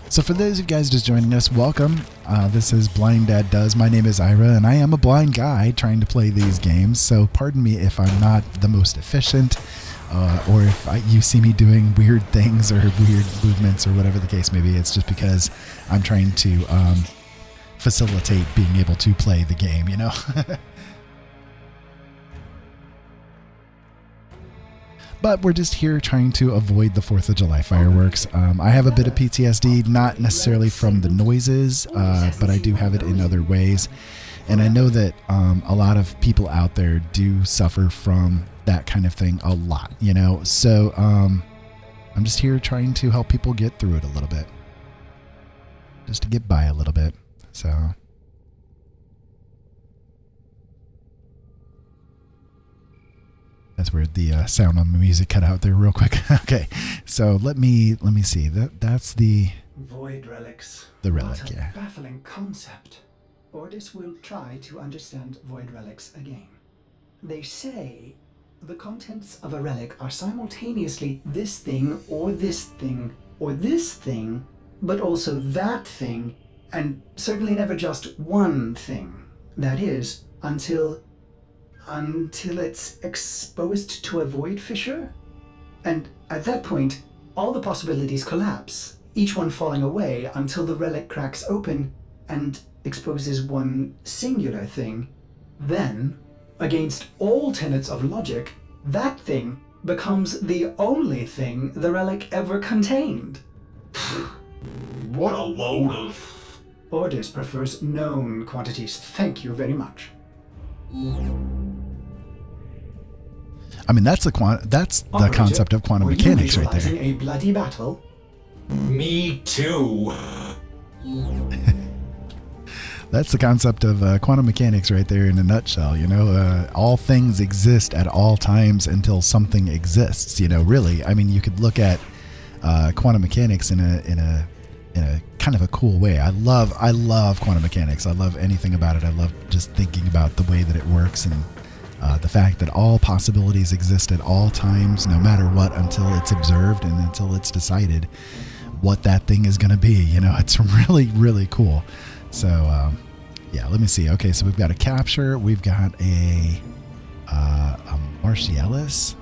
Speaker 1: So for those of you guys just joining us, welcome. This is Blind Dad Does. My name is Ira, and I am a blind guy trying to play these games. So pardon me if I'm not the most efficient, or if you see me doing weird things or weird movements or whatever the case may be. It's just because I'm trying to facilitate being able to play the game, you know? But we're just here trying to avoid the 4th of July fireworks. I have a bit of PTSD, not necessarily from the noises, but I do have it in other ways. And I know that a lot of people out there do suffer from that kind of thing a lot, you know? So I'm just here trying to help people get through it a little bit. Just to get by a little bit. So... that's where the sound on the music cut out there real quick. Okay, so let me see. That's the
Speaker 2: Void relics.
Speaker 1: The relic,
Speaker 2: What a
Speaker 1: yeah.
Speaker 2: baffling concept. Ordis will try to understand void relics again. They say the contents of a relic are simultaneously this thing, or this thing, or this thing, but also that thing, and certainly never just one thing. That is, until it's exposed to a void fissure. And at that point, all the possibilities collapse, each one falling away until the relic cracks open and exposes one singular thing. Then, against all tenets of logic, that thing becomes the only thing the relic ever contained.
Speaker 3: What a load of...
Speaker 2: Ordis prefers known quantities. Thank you very much.
Speaker 1: I mean, that's the concept of quantum mechanics right there.
Speaker 2: Visualizing a bloody battle?
Speaker 3: Me too.
Speaker 1: That's the concept of quantum mechanics right there in a nutshell. You know, all things exist at all times until something exists. You know, really. I mean, you could look at quantum mechanics in a kind of a cool way. I love quantum mechanics. I love anything about it. I love just thinking about the way that it works and the fact that all possibilities exist at all times, no matter what, until it's observed and until it's decided what that thing is going to be. You know, it's really, really cool. So, yeah, let me see. Okay, so we've got a capture. We've got a Martialis.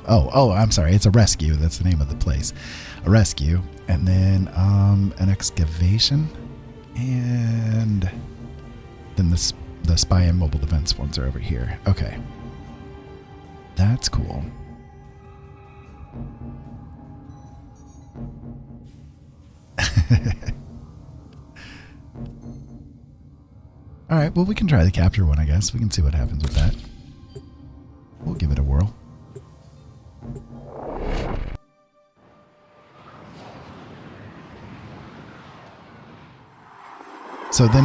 Speaker 1: I'm sorry. It's a rescue. That's the name of the place. A rescue. And then an excavation. And then the spy and mobile defense ones are over here. Okay. That's cool. All right, well, we can try the capture one, I guess. We can see what happens with that. We'll give it a whirl. So then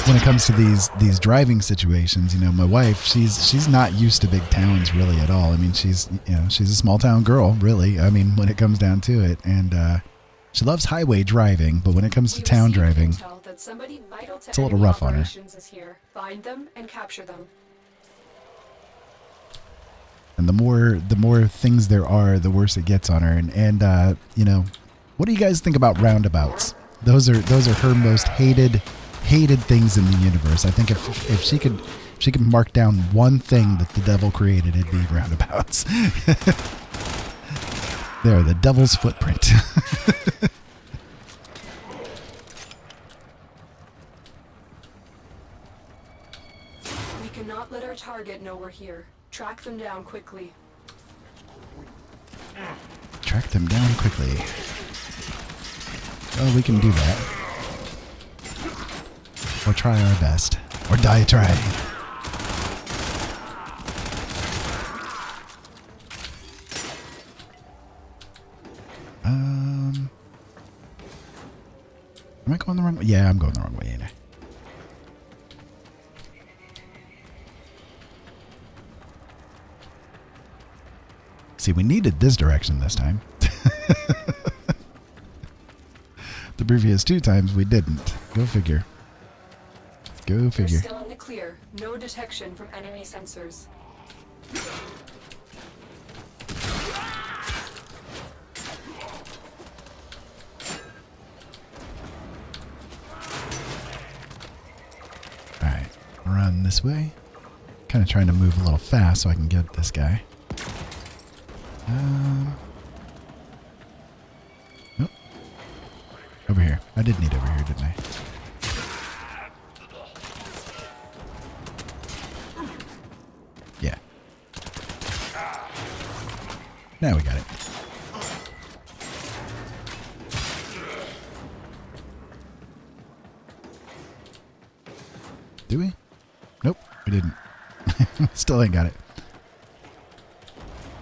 Speaker 1: when it comes to these driving situations, you know, my wife, she's not used to big towns really at all. I mean, she's a small town girl, really. I mean, when it comes down to it, and she loves highway driving, but when it comes to town driving, it's a little rough on her.
Speaker 4: Find them and capture them.
Speaker 1: And the more things there are, the worse it gets on her. And you know, what do you guys think about roundabouts? Those are her most hated hated things in the universe. I think if she could mark down one thing that the devil created, it'd be roundabouts. There, the devil's footprint.
Speaker 4: We cannot let our target know we're here. Track them down quickly.
Speaker 1: Track them down quickly. Oh, we can do that. Or try our best. Or die trying. Am I going the wrong way? Yeah, I'm going the wrong way, ain't I? See, we needed this direction this time. The previous 2 times we didn't. Go figure. Go figure.
Speaker 4: We're still in the clear. No detection from enemy sensors.
Speaker 1: Alright, run this way. Kind of trying to move a little fast so I can get this guy. Nope. Over here. I did need over here, didn't I? Yeah. Now we got it. Do we? Nope, we didn't. Still ain't got it.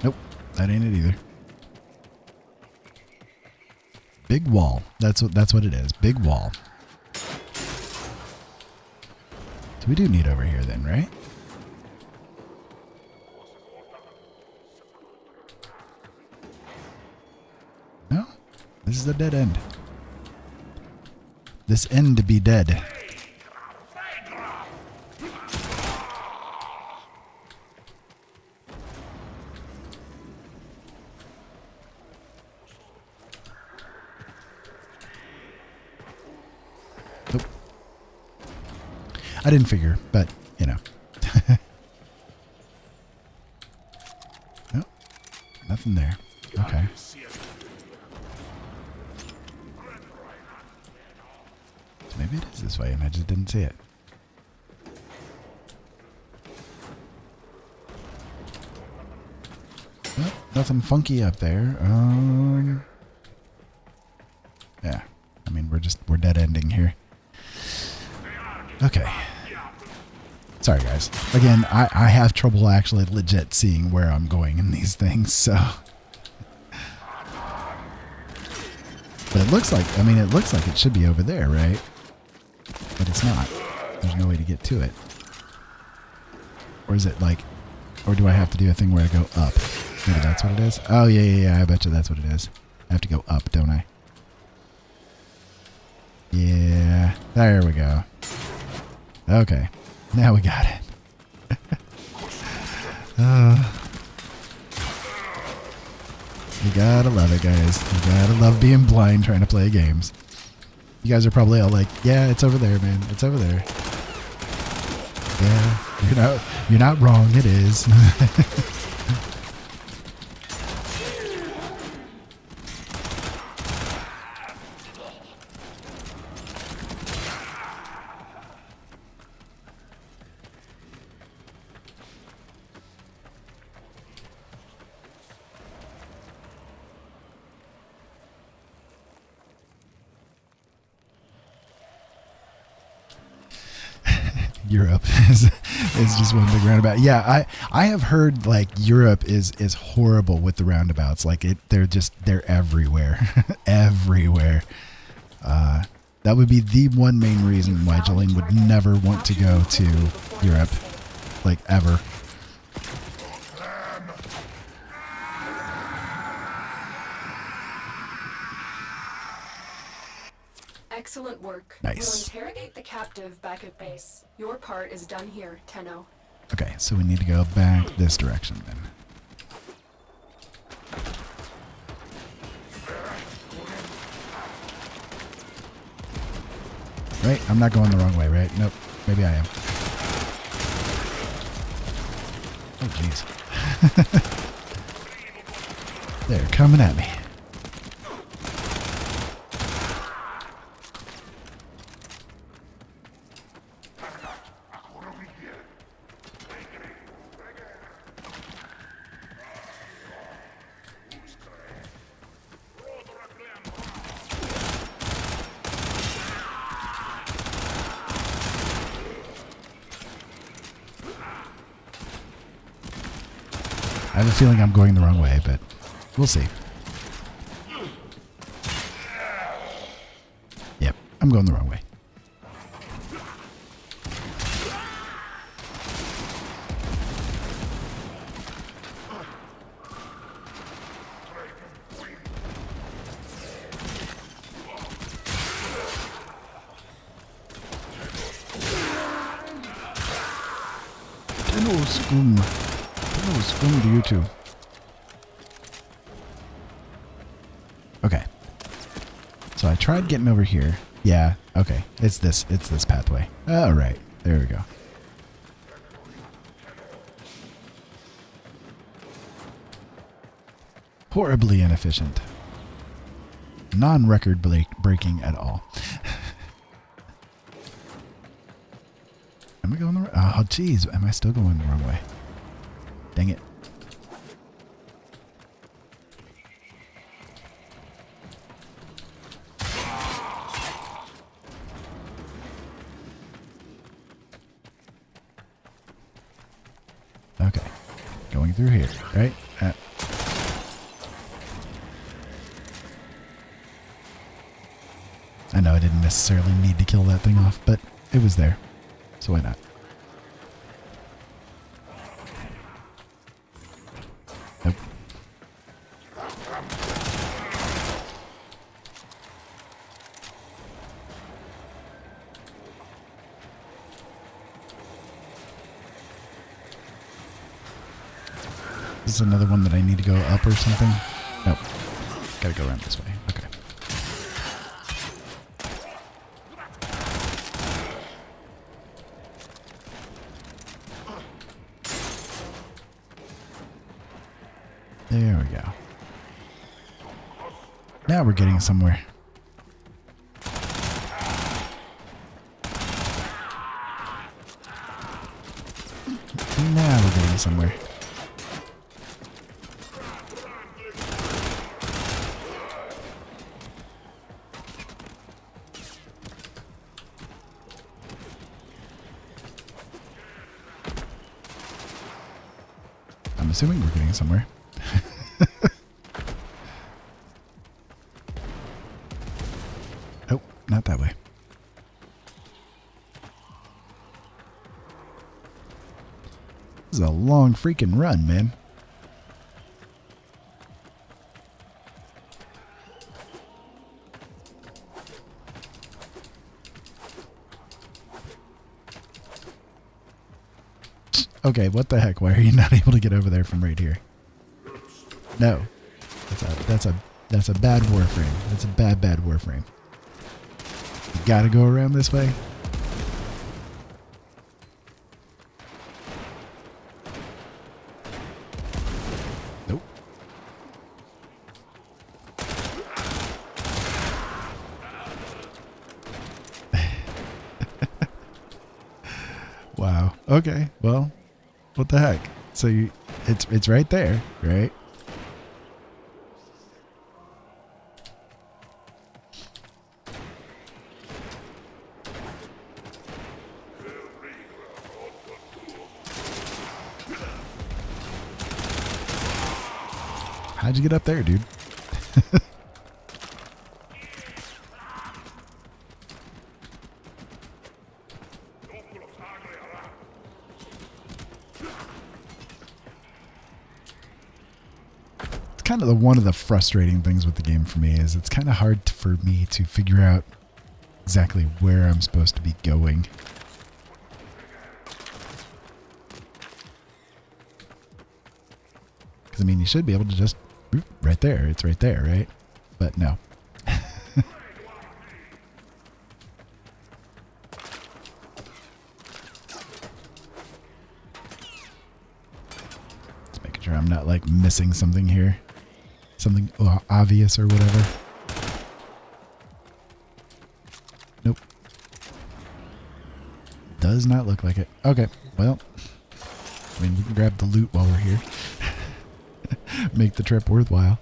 Speaker 1: Nope, that ain't it either. Big wall. That's what it is. Big wall. So we do need over here then, right? No? This is a dead end. This end to be dead. Nope. I didn't figure, but, you know. Nope. Nothing there. Okay. So maybe it is this way and I just didn't see it. Nope, nothing funky up there. Yeah. I mean, we're dead ending here. Okay. Sorry, guys. Again, I have trouble actually legit seeing where I'm going in these things, so. But it looks like, it should be over there, right? But it's not. There's no way to get to it. Or is it like, or do I have to do a thing where I go up? Maybe that's what it is? Oh, yeah, I bet you that's what it is. I have to go up, don't I? Yeah, there we go. Okay, now we got it. You gotta love it, guys. You gotta love being blind trying to play games. You guys are probably all like, yeah, it's over there, man. It's over there. Yeah, you're not wrong. It is. Europe is just one big roundabout. Yeah, I have heard like Europe is horrible with the roundabouts. Like they're everywhere, everywhere. That would be the one main reason why Jolene would never want to go to Europe, like ever.
Speaker 4: Excellent work.
Speaker 1: Nice.
Speaker 4: We'll interrogate the captive back at base. Your part is done here, Tenno.
Speaker 1: Okay, so we need to go back this direction then. Wait, I'm not going the wrong way, right? Nope. Maybe I am. Oh, jeez. They're coming at me. I have a feeling I'm going the wrong way, but we'll see. Yep, I'm going the wrong way. Hello, scum. Hello, scum to you too. Okay. So I tried getting over here. Yeah, okay. It's this pathway. Alright. There we go. Horribly inefficient. Non-record breaking at all. Am I going the right? Oh, jeez. Am I still going the wrong way? Dang it. Okay. Going through here, right? I know I didn't necessarily need to kill that thing off, but it was there. So why not? Nope. This is another one that I need to go up or something. Nope. Gotta go around this way. Okay. There we go. Now we're getting somewhere. Now we're getting somewhere. I'm assuming we're getting somewhere. Nope, not that way. This is a long freaking run, man. Okay, what the heck? Why are you not able to get over there from right here? No. That's a bad Warframe. That's a bad Warframe. You gotta go around this way. Nope. Wow. Okay. Well, what the heck? So it's right there, right? How'd you get up there, dude? It's kind of one of the frustrating things with the game for me is it's kind of hard for me to figure out exactly where I'm supposed to be going. Because, I mean, you should be able to just... right there. It's right there, right? But no. I'm not like missing something here. Something obvious or whatever. Nope. Does not look like it. Okay, well, I mean, we can grab the loot while we're here. Make the trip worthwhile.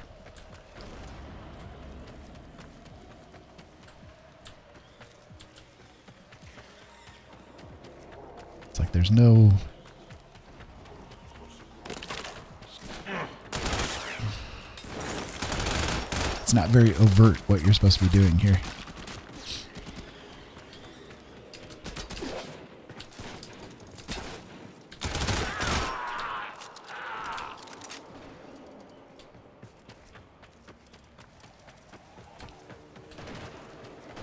Speaker 1: It's like there's no... It's not very overt what you're supposed to be doing here.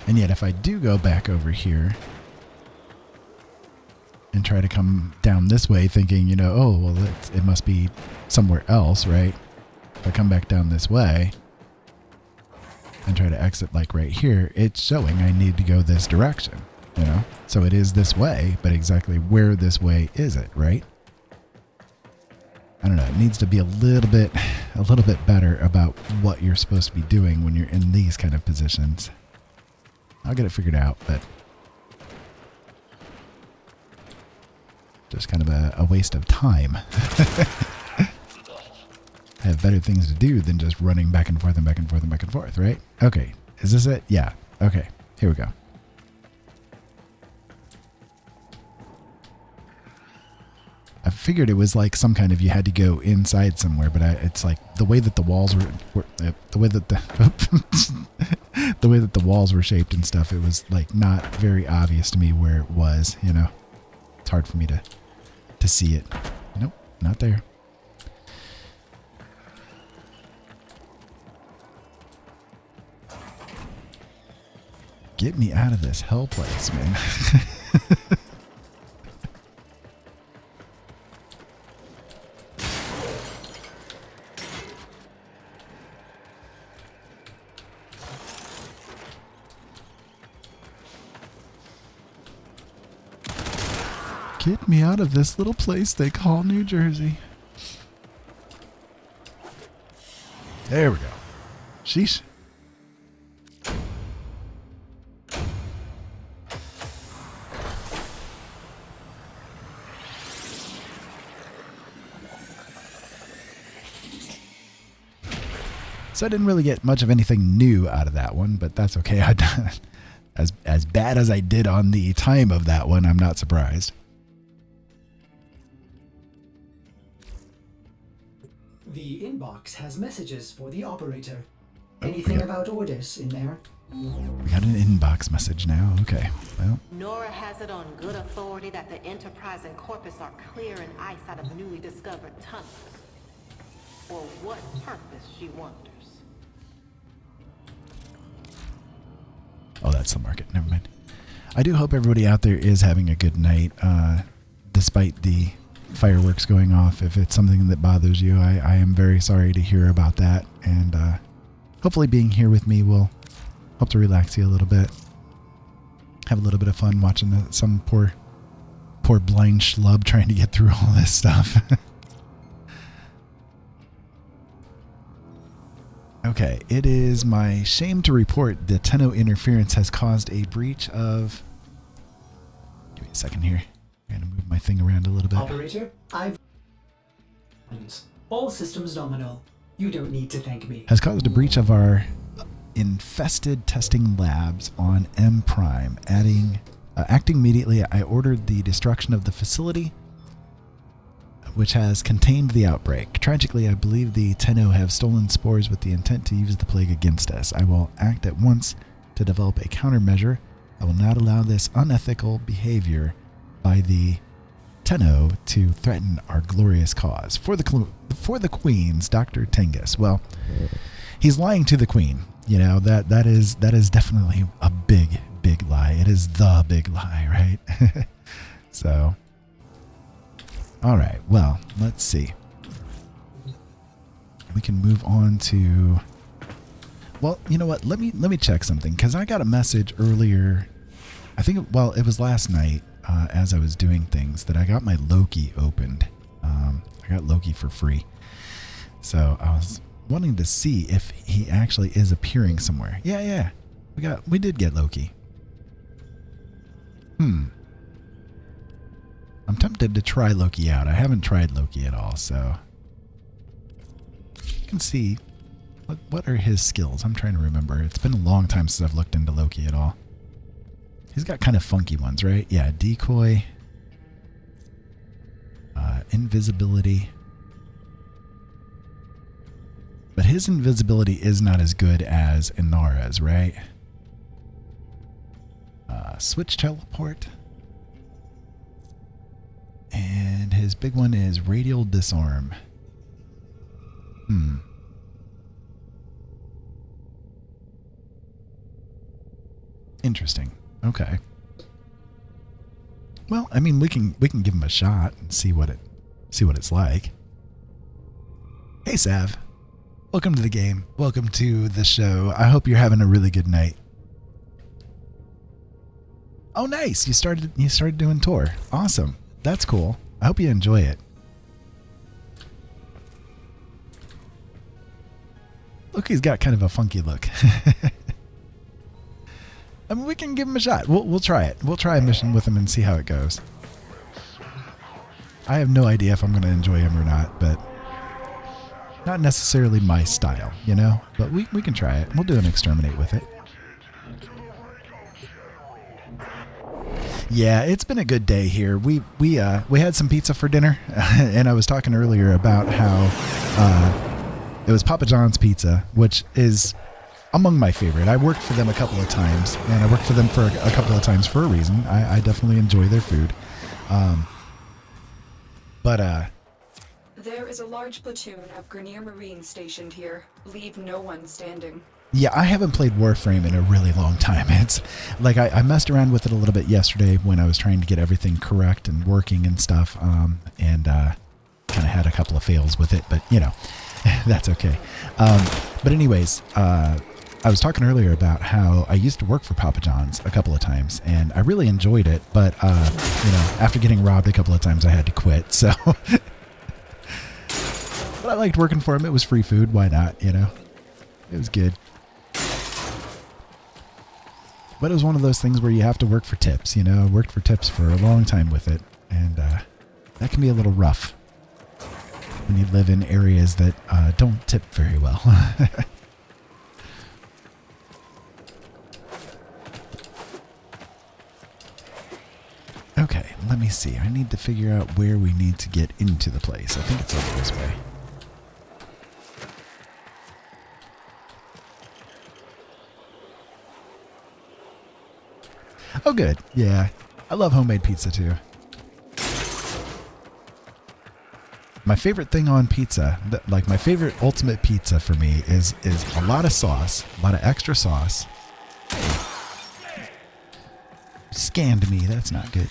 Speaker 1: And yet if I do go back over here and try to come down this way thinking, you know, oh, well, it must be somewhere else, right? If I come back down this way and try to exit like right here, it's showing I need to go this direction, you know? So it is this way, but exactly where this way is it, right? I don't know. It needs to be a little bit better about what you're supposed to be doing when you're in these kind of positions. I'll get it figured out, but just kind of a waste of time. I have better things to do than just running back and forth and back and forth and back and forth, right? Okay. Is this it? Yeah. Okay. Here we go. I figured it was like some kind of you had to go inside somewhere, but it's like the way that the walls were the way that the way that the walls were shaped and stuff, it was like not very obvious to me where it was, you know. It's hard for me to see it. Nope, not there. Get me out of this hell place, man. Get me out of this little place they call New Jersey. There we go. Sheesh. So I didn't really get much of anything new out of that one, but that's okay. As bad as I did on the time of that one, I'm not surprised.
Speaker 2: The inbox has messages for the operator. Anything about orders in there?
Speaker 1: We got an inbox message now. Okay, well.
Speaker 5: Nora has it on good authority that the Enterprise and Corpus are clear in eyesight of newly discovered tunnels. For what purpose, she wonders.
Speaker 1: Oh, that's the market. Never mind. I do hope everybody out there is having a good night, despite the fireworks going off. If it's something that bothers you, I am very sorry to hear about that. And hopefully being here with me will help to relax you a little bit. Have a little bit of fun watching some poor blind schlub trying to get through all this stuff. Okay, it is my shame to report the Tenno interference has caused a breach of... Give me a second here. I'm going to move my thing around a little bit.
Speaker 2: Operator, all systems nominal. You don't need to thank me.
Speaker 1: Has caused a breach of our infested testing labs on M Prime. Acting immediately, I ordered the destruction of the facility, which has contained the outbreak. Tragically, I believe the Tenno have stolen spores with the intent to use the plague against us. I will act at once to develop a countermeasure. I will not allow this unethical behavior by the Tenno to threaten our glorious cause. For the Queens, Dr. Tengus. Well, he's lying to the Queen. You know, that is definitely a big lie. It is the big lie, right? So, all right. Well, let's see. We can move on to. Well, you know what? Let me check something, because I got a message earlier. I think it was last night as I was doing things that I got my Loki opened. I got Loki for free, So I was wanting to see if he actually is appearing somewhere. Yeah. We did get Loki. I'm tempted to try Loki out. I haven't tried Loki at all, so you can see what are his skills. I'm trying to remember. It's been a long time since I've looked into Loki at all. He's got kind of funky ones, right? Yeah, decoy, invisibility. But his invisibility is not as good as Inara's, right? Switch teleport. And his big one is radial disarm. Interesting. Okay. Well, I mean, we can give him a shot and see what it's like. Hey, Sav. Welcome to the game. Welcome to the show. I hope you're having a really good night. Oh, nice. You started doing tour. Awesome. That's cool. I hope you enjoy it. Look, he's got kind of a funky look. I mean, we can give him a shot. We'll try it. We'll try a mission with him and see how it goes. I have no idea if I'm going to enjoy him or not, but not necessarily my style, you know? But we can try it. We'll do an exterminate with it. Yeah, it's been a good day here. We had some pizza for dinner, and I was talking earlier about how it was Papa John's pizza, which is among my favorite. I worked for them a couple of times, and I worked for them for a couple of times for a reason. I definitely enjoy their food.
Speaker 4: There is a large platoon of Grenier Marines stationed here. Leave no one standing.
Speaker 1: Yeah, I haven't played Warframe in a really long time. It's like I messed around with it a little bit yesterday when I was trying to get everything correct and working and stuff, and kind of had a couple of fails with it, but you know, that's okay. But anyways, I was talking earlier about how I used to work for Papa John's a couple of times, and I really enjoyed it, but you know, after getting robbed a couple of times, I had to quit. So, but I liked working for him. It was free food. Why not? You know, it was good. But it was one of those things where you have to work for tips, you know. I worked for tips for a long time with it, and that can be a little rough when you live in areas that don't tip very well. Okay, let me see. I need to figure out where we need to get into the place. I think it's over this way. Oh, good. Yeah. I love homemade pizza, too. My favorite thing on pizza, like my favorite ultimate pizza for me is a lot of sauce, a lot of extra sauce. Scanned me. That's not good.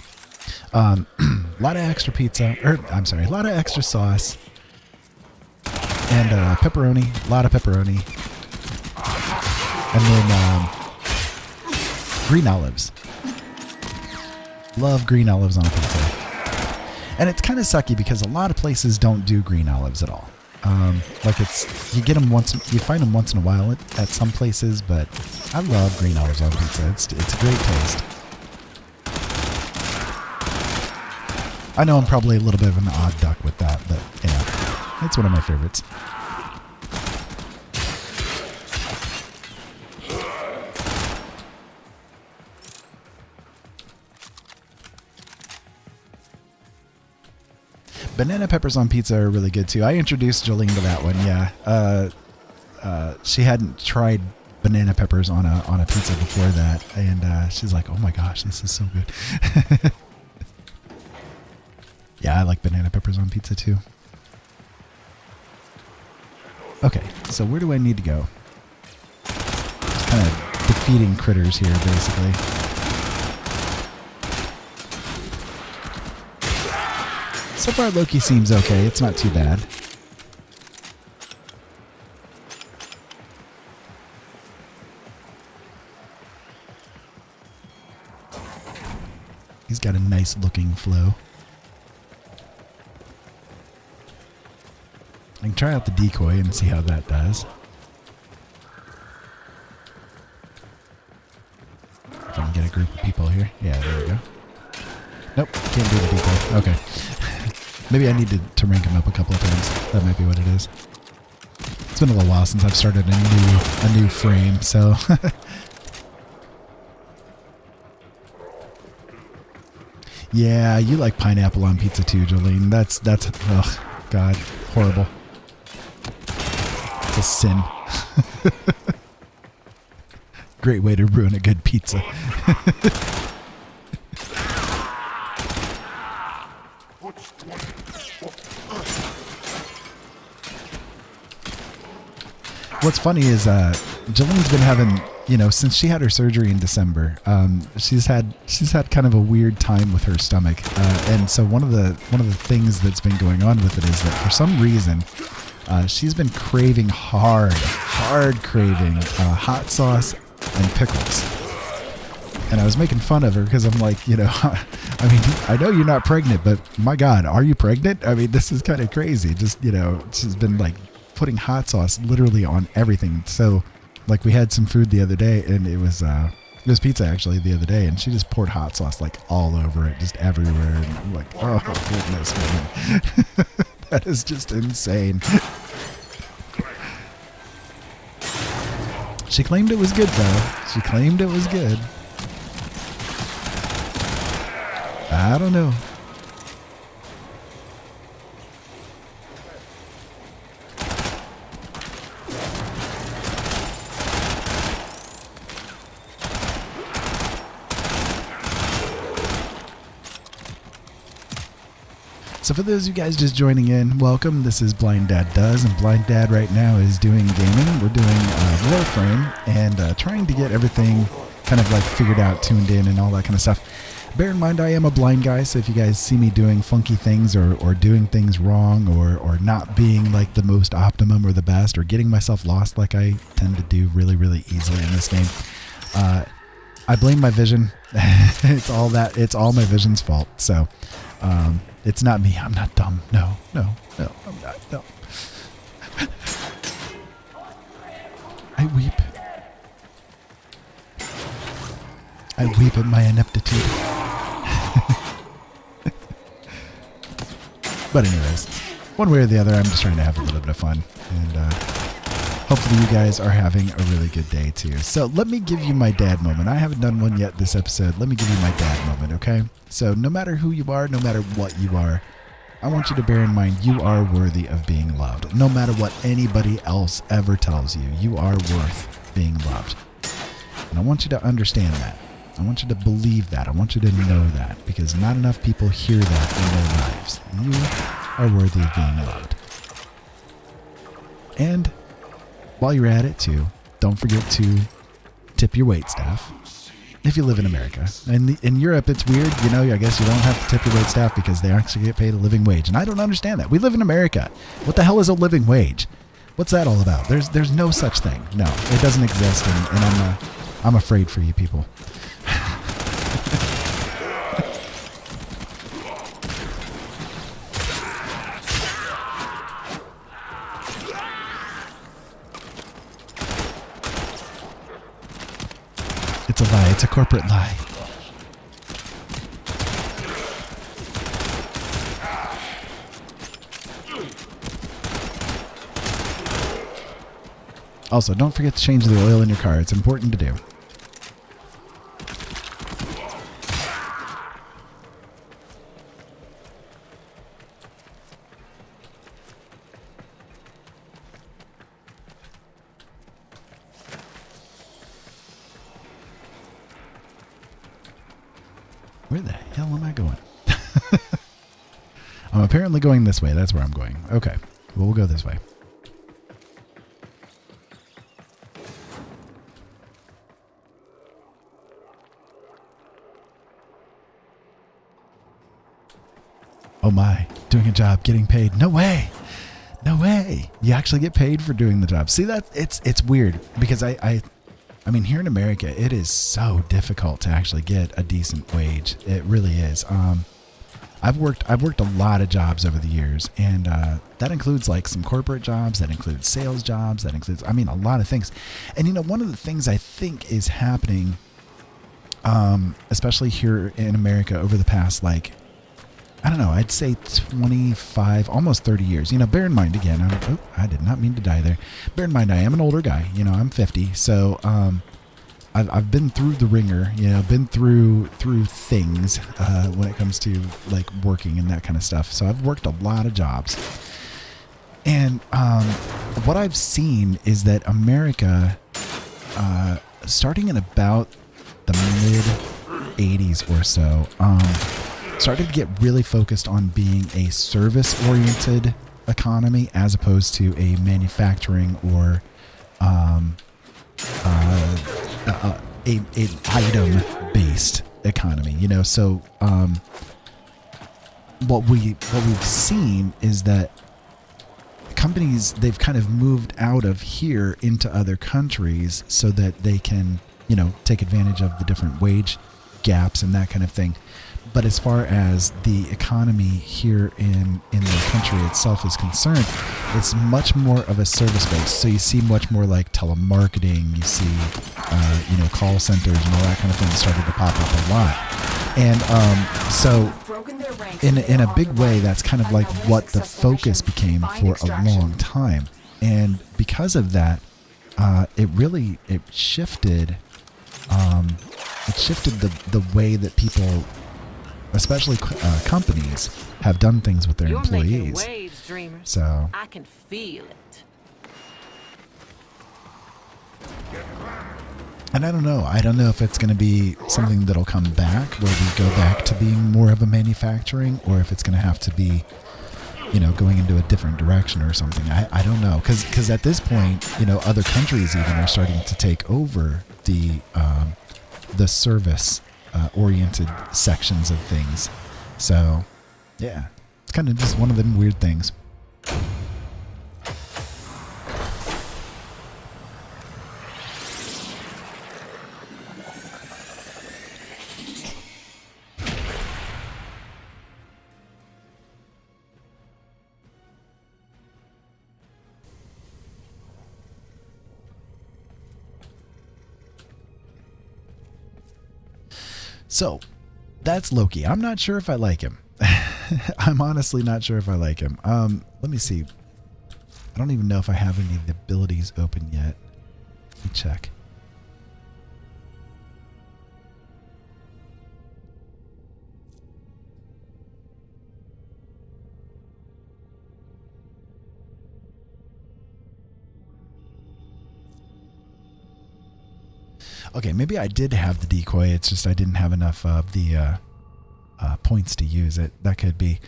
Speaker 1: A lot of extra pizza, a lot of extra sauce. And pepperoni, a lot of pepperoni. And then green olives. Love green olives on a pizza. And it's kind of sucky because a lot of places don't do green olives at all. Like you get them you find them once in a while at some places, but I love green olives on pizza. It's a great taste. I know I'm probably a little bit of an odd duck with that, but you know, it's one of my favorites. Banana peppers on pizza are really good too. I introduced Jolene to that one. Yeah, she hadn't tried banana peppers on a pizza before that, and she's like, "Oh my gosh, this is so good." Yeah, I like banana peppers on pizza too. Okay, so where do I need to go? Just kind of defeating critters here, basically. So far, Loki seems okay. It's not too bad. He's got a nice looking flow. I can try out the decoy and see how that does. If I can get a group of people here. Yeah, there we go. Nope, can't do the decoy. Okay. Maybe I need to rank him up a couple of times. That might be what it is. It's been a little while since I've started a new frame, so... Yeah, you like pineapple on pizza too, Jolene. That's, ugh, God, horrible. It's a sin. Great way to ruin a good pizza. What's funny is Jolene's been having, you know, since she had her surgery in December, she's had kind of a weird time with her stomach, and so one of the things that's been going on with it is that for some reason she's been craving hard craving hot sauce and pickles. And I was making fun of her because I'm like, you know, I mean, I know you're not pregnant, but my God, are you pregnant? I mean, this is kind of crazy. Just, you know, she's been like putting hot sauce literally on everything. So like we had some food the other day, and it was pizza actually the other day, and she just poured hot sauce like all over it, just everywhere. And I'm like, oh goodness, man. That is just insane. She claimed it was good though. She claimed it was good. I don't know. So for those of you guys just joining in, welcome. This is Blind Dad Does, and Blind Dad right now is doing gaming. We're doing Warframe and trying to get everything kind of like figured out, tuned in, and all that kind of stuff. Bear in mind, I am a blind guy, so if you guys see me doing funky things or doing things wrong or not being like the most optimum or the best or getting myself lost like I tend to do really, really easily in this game, I blame my vision. It's all my vision's fault. So it's not me. I'm not dumb. No, I'm not. No. I weep at my ineptitude. But anyways, one way or the other, I'm just trying to have a little bit of fun. And hopefully you guys are having a really good day too. So let me give you my dad moment. I haven't done one yet this episode. Let me give you my dad moment, okay? So no matter who you are, no matter what you are, I want you to bear in mind you are worthy of being loved. No matter what anybody else ever tells you, you are worth being loved. And I want you to understand that. I want you to believe that. I want you to know that, because not enough people hear that in their lives. You are worthy of being loved. And while you're at it too, don't forget to tip your waitstaff if you live in America. And in Europe, it's weird. You know, I guess you don't have to tip your waitstaff because they actually get paid a living wage. And I don't understand that. We live in America. What the hell is a living wage? What's that all about? There's no such thing. No, it doesn't exist. And I'm afraid for you people. It's a lie. It's a corporate lie. Also, don't forget to change the oil in your car. It's important to do. Where the hell am I going? I'm apparently going this way. That's where I'm going. Okay. Well, we'll go this way. Oh my. Doing a job, getting paid. No way. No way. You actually get paid for doing the job. See that? It's weird because I mean, here in America, it is so difficult to actually get a decent wage. It really is. I've worked a lot of jobs over the years, and that includes like some corporate jobs, that includes sales jobs, that includes, I mean, a lot of things. And one of the things I think is happening, especially here in America over the past, like, I don't know, I'd say 25, almost 30 years. Bear in mind, again, I did not mean to die there. Bear in mind, I am an older guy. I'm 50, so I've been through the ringer. Been through things when it comes to like working and that kind of stuff. So I've worked a lot of jobs, and what I've seen is that America, starting in about the mid 80s or so, started to get really focused on being a service-oriented economy as opposed to a manufacturing or an item-based economy. So what we've seen is that companies, they've kind of moved out of here into other countries so that they can take advantage of the different wage gaps and that kind of thing. But as far as the economy here in the country itself is concerned, it's much more of a service base. So you see much more like telemarketing, you see, call centers and all that kind of thing started to pop up a lot. And so in a big way, that's kind of like what the focus became for a long time. And because of that, it shifted the way that people, especially companies, have done things with their employees.
Speaker 5: Making waves, dreamers.
Speaker 1: So
Speaker 5: I can feel it.
Speaker 1: And I don't know if it's going to be something that'll come back, where we go back to being more of a manufacturing, or if it's going to have to be, going into a different direction or something. I don't know, because at this point, other countries even are starting to take over the service oriented sections of things. So yeah, it's kind of just one of them weird things. So that's Loki. I'm not sure if I like him. I'm honestly not sure if I like him. Let me see. I don't even know if I have any of the abilities open yet. Let me check. Okay, maybe I did have the decoy. It's just I didn't have enough of the points to use it. That could be.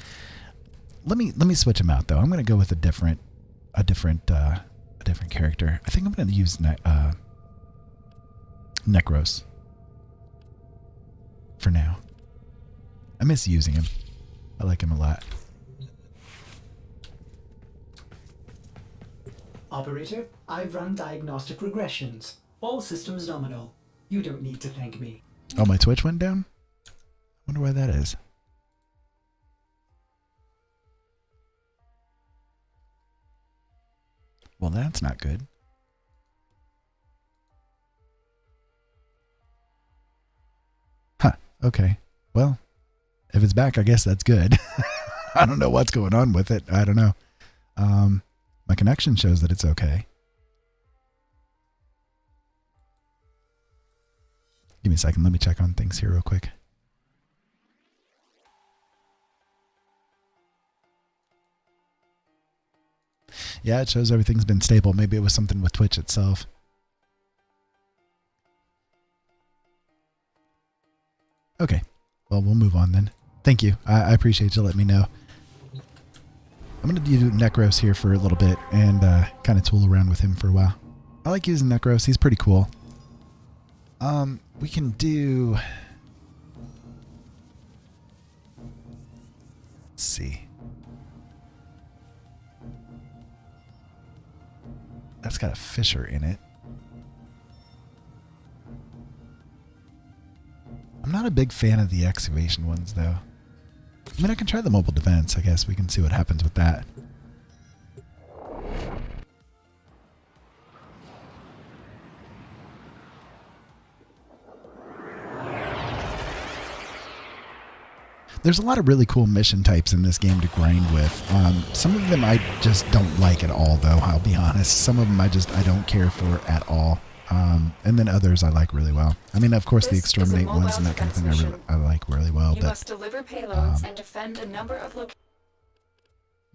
Speaker 1: Let me switch him out though. I'm going to go with a different character. I think I'm going to use Necros for now. I miss using him. I like him a lot.
Speaker 2: Operator, I've run diagnostic regressions. All systems nominal. You don't need to thank me.
Speaker 1: Oh, my Twitch went down? I wonder why that is. Well, that's not good. Huh. Okay. Well, if it's back, I guess that's good. I don't know what's going on with it. I don't know. My connection shows that it's okay. Give me a second. Let me check on things here real quick. Yeah, it shows everything's been stable. Maybe it was something with Twitch itself. Okay. Well, we'll move on then. Thank you. I appreciate you letting me know. I'm going to do Necros here for a little bit and kind of tool around with him for a while. I like using Necros. He's pretty cool. We can do... Let's see. That's got a fisher in it. I'm not a big fan of the excavation ones, though. I mean, I can try the mobile defense. I guess we can see what happens with that. There's a lot of really cool mission types in this game to grind with. Some of them I just don't like at all, though, I'll be honest. Some of them I don't care for at all. And then others I like really well. I mean, of course, the exterminate ones and that kind of thing I like really well.
Speaker 4: You
Speaker 1: but
Speaker 4: must deliver payloads and defend a number of locations.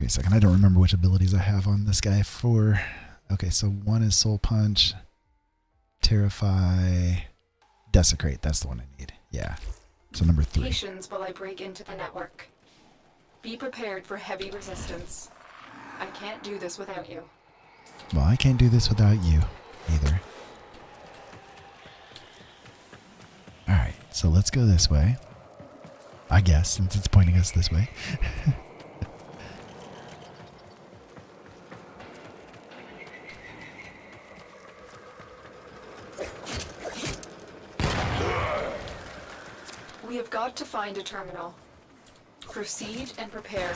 Speaker 1: wait a second, I don't remember which abilities I have on this guy for. Okay, so one is Soul Punch, Terrify, Desecrate. That's the one I need. Yeah. So number 3.
Speaker 4: Patience while I break into the network. Be prepared for heavy resistance. I can't do this without you.
Speaker 1: Well, I can't do this without you either. Alright, so let's go this way. I guess, since it's pointing us this way.
Speaker 4: We have got to find a terminal. Proceed and prepare.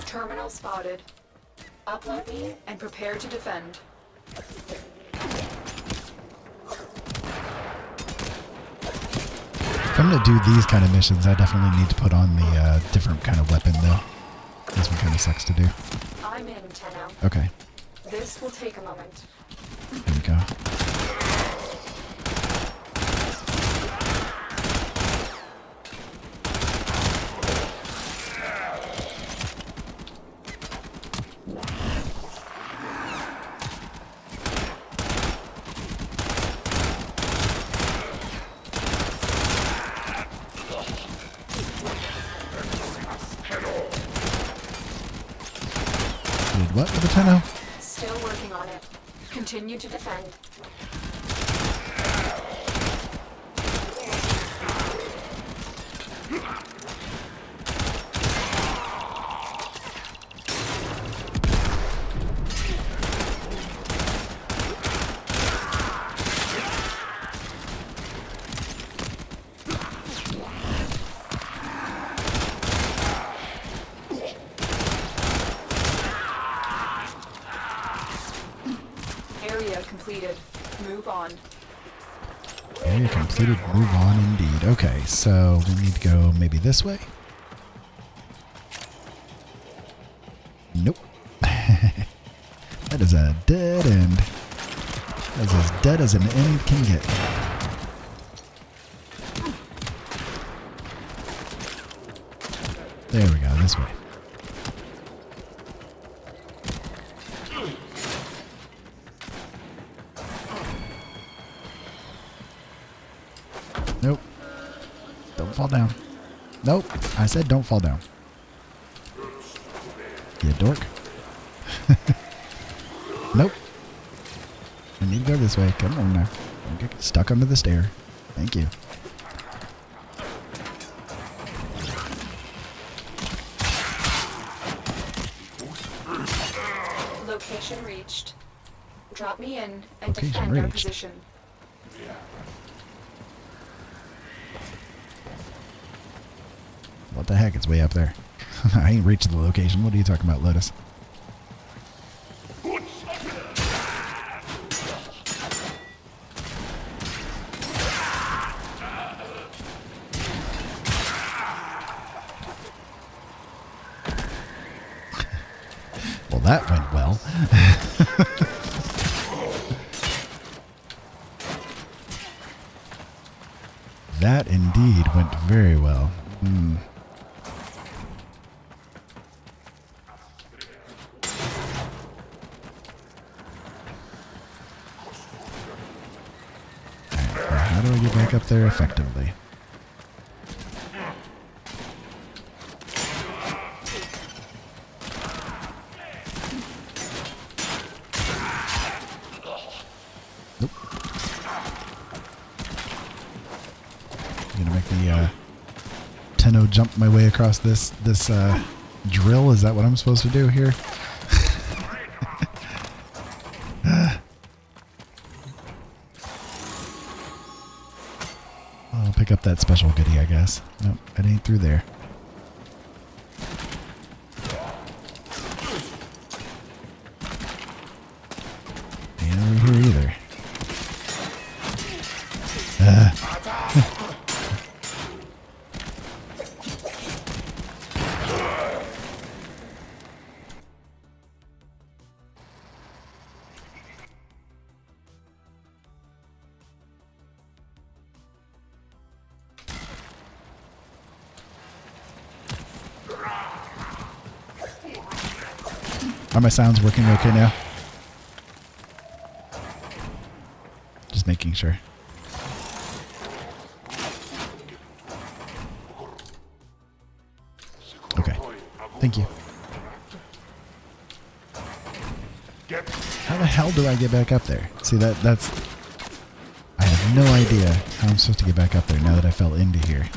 Speaker 4: Terminal spotted. Upload me and prepare to defend.
Speaker 1: If I'm going to do these kind of missions, I definitely need to put on the different kind of weapon, though. This one kind of sucks to do.
Speaker 4: I'm in, Tenno.
Speaker 1: Okay,
Speaker 4: This will take a moment.
Speaker 1: here we go. Did what with the Tenno?
Speaker 4: Still working on it. Continue to defend. Area completed. Move on.
Speaker 1: Area completed. Move on indeed. Okay, so we need to go maybe this way. Nope. That is a dead end. That's as dead as an end can get. There we go, this way. Nope. Don't fall down. Nope. I said don't fall down. You dork. Nope. I need to go this way. Come on now. Don't get stuck under the stair. Thank you.
Speaker 4: Location reached. Drop me in and
Speaker 1: Location
Speaker 4: defend our
Speaker 1: reached.
Speaker 4: position.
Speaker 1: What the heck? It's way up there. I ain't reached the location. What are you talking about, Lotus? Well, that went well. That indeed went very well. Hmm. How do I get back up there effectively? Nope. Tenno jump my way across this drill. Is that what I'm supposed to do here? I'll pick up that special goodie, I guess. Nope, it ain't through there. Ain't over here either. Are my sounds working okay now? Just making sure. Okay. Thank you. How the hell do I get back up there? See, that's... I have no idea how I'm supposed to get back up there now that I fell into here.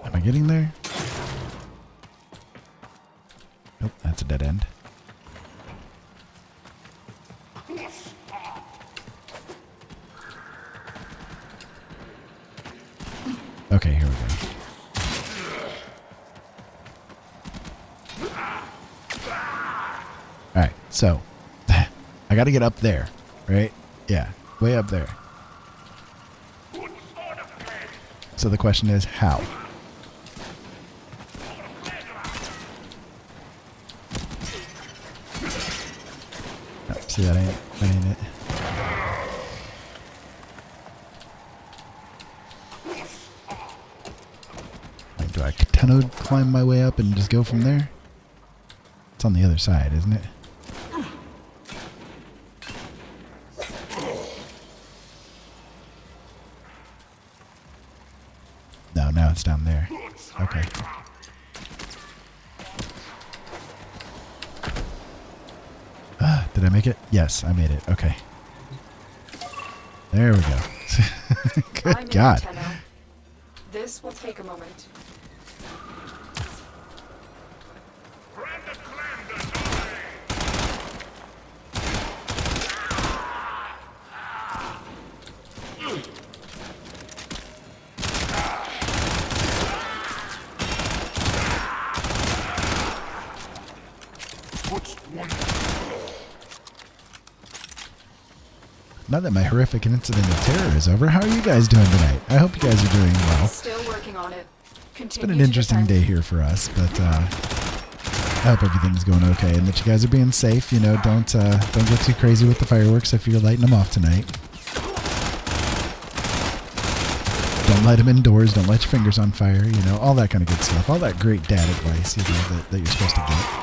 Speaker 1: Am I getting there? Nope, that's a dead end. Okay, here we go. Alright, so I gotta get up there, right? Yeah, way up there. So the question is, how? Oh, see, that ain't it. Like, do I Tenno climb my way up and just go from there? It's on the other side, isn't it? No, now it's down there. Okay. Did I make it? Yes, I made it. Okay. There we go. Good God.
Speaker 4: Tenno. This will take a moment.
Speaker 1: Now that my horrific incident of terror is over, how are you guys doing tonight? I hope you guys are doing well.
Speaker 4: Still working on it.
Speaker 1: It's been an interesting day here for us, but I hope everything's going okay and that you guys are being safe. You know, don't get too crazy with the fireworks if you're lighting them off tonight. Don't light them indoors. Don't light your fingers on fire. You know, all that kind of good stuff. All that great dad advice, you know, that you're supposed to get.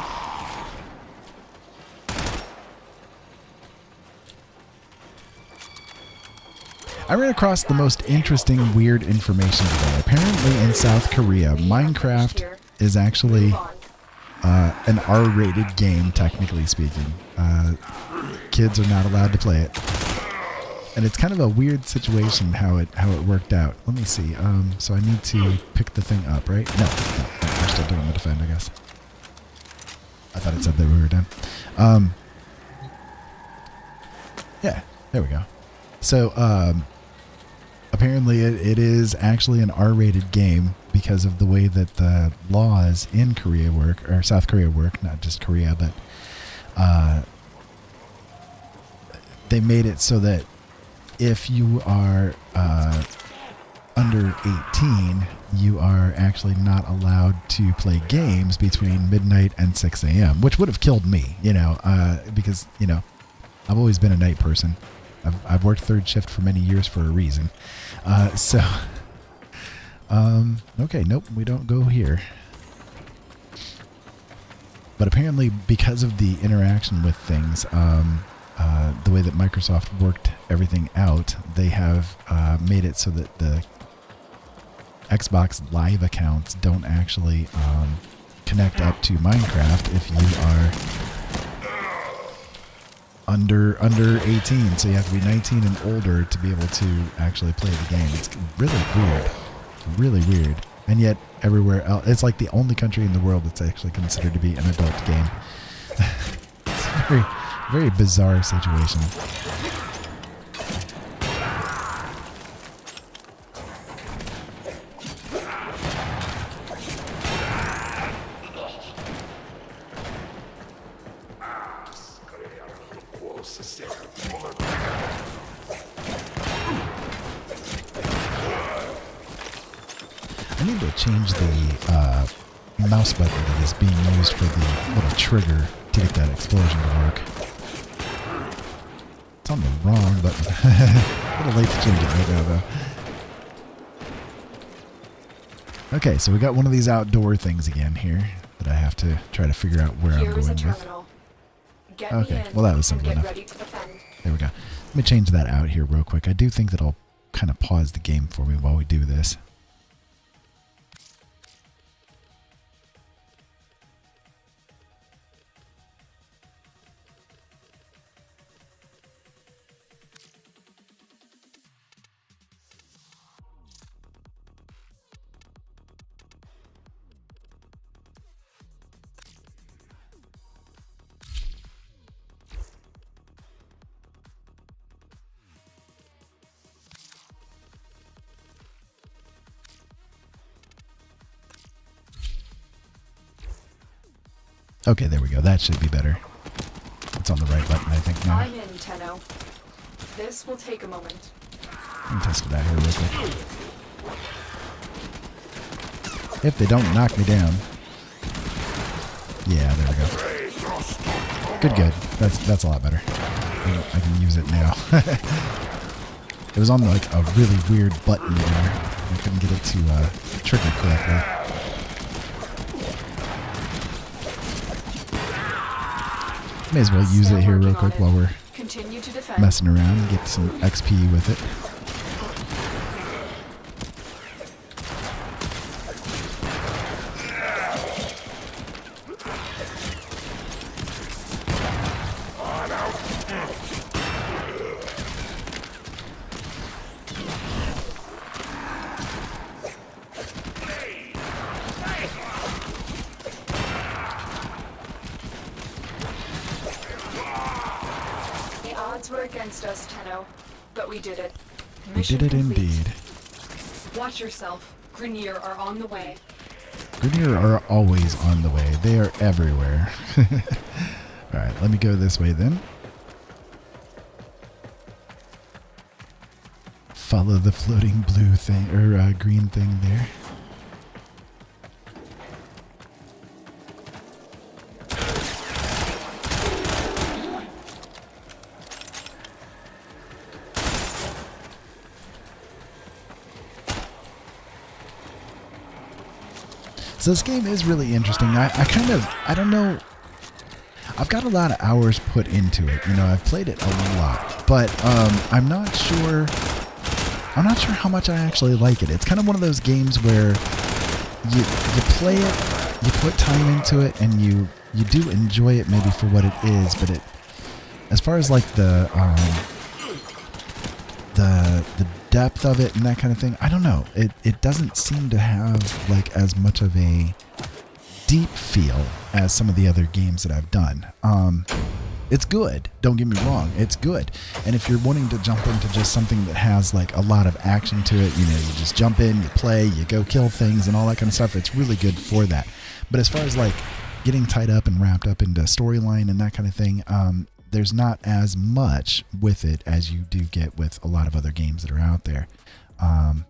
Speaker 1: I ran across the most interesting, weird information today. Apparently in South Korea, Minecraft is actually an R-rated game, technically speaking. Kids are not allowed to play it. And it's kind of a weird situation how it worked out. Let me see. So I need to pick the thing up, right? No, we're still doing the defend, I guess. I thought it said that we were done. Yeah, there we go. So, apparently it is actually an R-rated game because of the way that the laws in Korea work, or South Korea work, not just Korea, but they made it so that if you are under 18, you are actually not allowed to play games between midnight and 6 a.m., which would have killed me, you know, because, you know, I've always been a night person. I've worked third shift for many years for a reason. Okay, nope, we don't go here. But apparently because of the interaction with things, the way that Microsoft worked everything out, they have made it so that Xbox Live accounts don't actually connect up to Minecraft if you are under 18. So you have to be 19 and older to be able to actually play the game. It's really weird. Really weird. And yet everywhere else, it's like the only country in the world that's actually considered to be an adult game. It's a very, very bizarre situation. I need to change the mouse button that is being used for the little trigger to get that explosion to work. It's on the wrong button. A little late to change it right now, though. Okay, so we got one of these outdoor things again here that I have to try to figure out where I'm going with. Okay, well that was simple enough. There we go. Let me change that out here real quick. I do think that I'll kind of pause the game for me while we do this. Okay, there we go. That should be better. It's on the right button, I think, now.
Speaker 4: I'm in, Tenno. This will take a moment.
Speaker 1: Let me test it out here real quick. If they don't knock me down. Yeah, there we go. Good. That's a lot better. I can use it now. It was on like a really weird button there. I couldn't get it to trigger correctly. May as well use it here real quick while we're messing around and get some XP with it.
Speaker 4: Were against us, Tenno, but we did it.
Speaker 1: We did it indeed.
Speaker 4: Watch yourself. Grineer are on the way.
Speaker 1: Grineer are always on the way. They are everywhere. Alright, let me go this way then. Follow the floating blue thing, or green thing there. So this game is really interesting. I don't know. I've got a lot of hours put into it. You know, I've played it a lot, but I'm not sure how much I actually like it. It's kind of one of those games where you play it, you put time into it, and you do enjoy it maybe for what it is. But as far as like the depth of it and that kind of thing, I don't know. It doesn't seem to have like as much of a deep feel as some of the other games that I've done. It's good, don't get me wrong, it's good. And if you're wanting to jump into just something that has like a lot of action to it, you know, you just jump in, you play, you go kill things and all that kind of stuff, it's really good for that. But as far as like getting tied up and wrapped up into storyline and that kind of thing, there's not as much with it as you do get with a lot of other games that are out there. And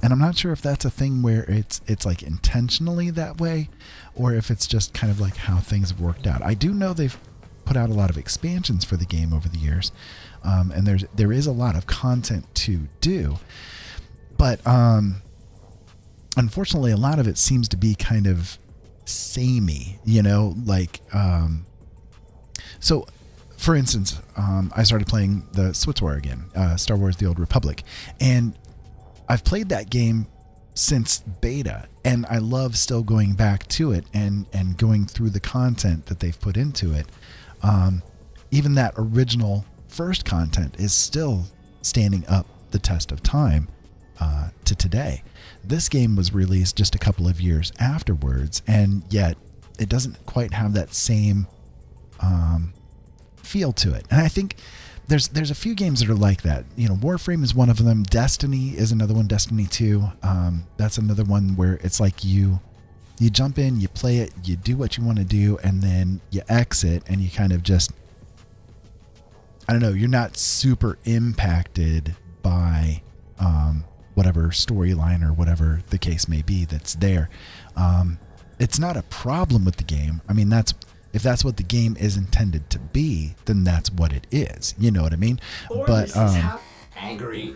Speaker 1: I'm not sure if that's a thing where it's like intentionally that way, or if it's just kind of like how things have worked out. I do know they've put out a lot of expansions for the game over the years, and there is a lot of content to do, but unfortunately a lot of it seems to be kind of samey, you know, like so for instance, I started playing the Switch War again, Star Wars The Old Republic, and I've played that game since beta, and I love still going back to it and going through the content that they've put into it. Even that original first content is still standing up the test of time to today. This game was released just a couple of years afterwards, and yet it doesn't quite have that same feel to it. And I think there's a few games that are like that. You know, Warframe is one of them. Destiny is another one. Destiny 2. That's another one where it's like you jump in, you play it, you do what you want to do, and then you exit, and you kind of just, I don't know, you're not super impacted by whatever storyline or whatever the case may be that's there. It's not a problem with the game. I mean, if that's what the game is intended to be, then that's what it is. You know what I mean? But
Speaker 3: Angry.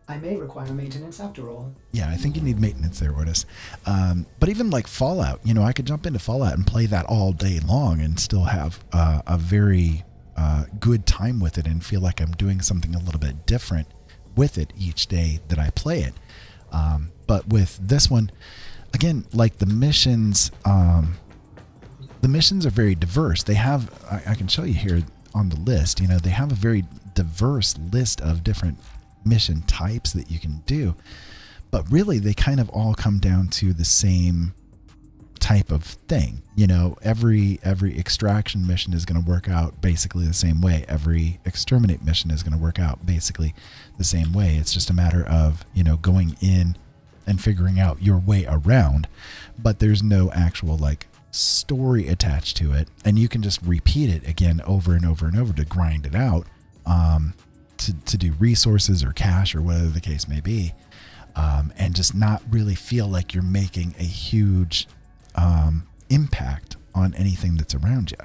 Speaker 2: I may require maintenance after all.
Speaker 1: Yeah, I think you need maintenance there, Ortis. But even like Fallout, you know, I could jump into Fallout and play that all day long and still have a very good time with it and feel like I'm doing something a little bit different with it each day that I play it. But with this one, again, like the missions are very diverse. They have, I can show you here on the list, you know, they have a very diverse list of different mission types that you can do, but really they kind of all come down to the same type of thing. You know, every extraction mission is going to work out basically the same way. Every exterminate mission is going to work out basically the same way. It's just a matter of, you know, going in and figuring out your way around, but there's no actual like story attached to it, and you can just repeat it again over and over and over to grind it out, to do resources or cash or whatever the case may be, and just not really feel like you're making a huge impact on anything that's around you.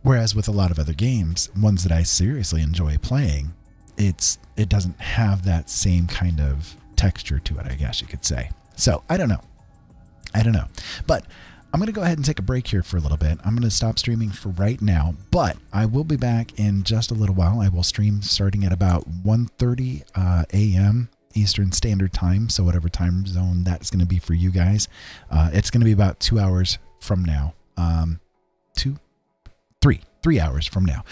Speaker 1: Whereas with a lot of other games, ones that I seriously enjoy playing, it doesn't have that same kind of texture to it, I guess you could say. So I don't know, but I'm going to go ahead and take a break here for a little bit. I'm going to stop streaming for right now, but I will be back in just a little while. I will stream starting at about 1:30 a.m. Eastern Standard Time, so whatever time zone that's going to be for you guys. It's going to be about 2 hours from now. 3 hours from now.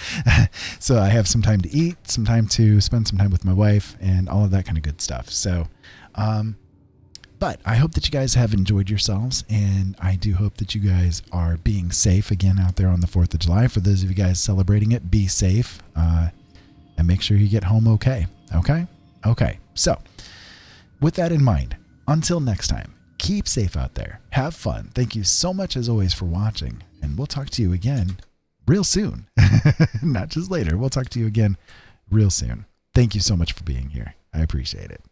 Speaker 1: So I have some time to eat, some time to spend some time with my wife, and all of that kind of good stuff. So, but I hope that you guys have enjoyed yourselves, and I do hope that you guys are being safe again out there on the 4th of July. For those of you guys celebrating it, be safe, and make sure you get home okay. Okay. So with that in mind, until next time, keep safe out there. Have fun. Thank you so much as always for watching, and we'll talk to you again real soon. Not just later. We'll talk to you again real soon. Thank you so much for being here. I appreciate it.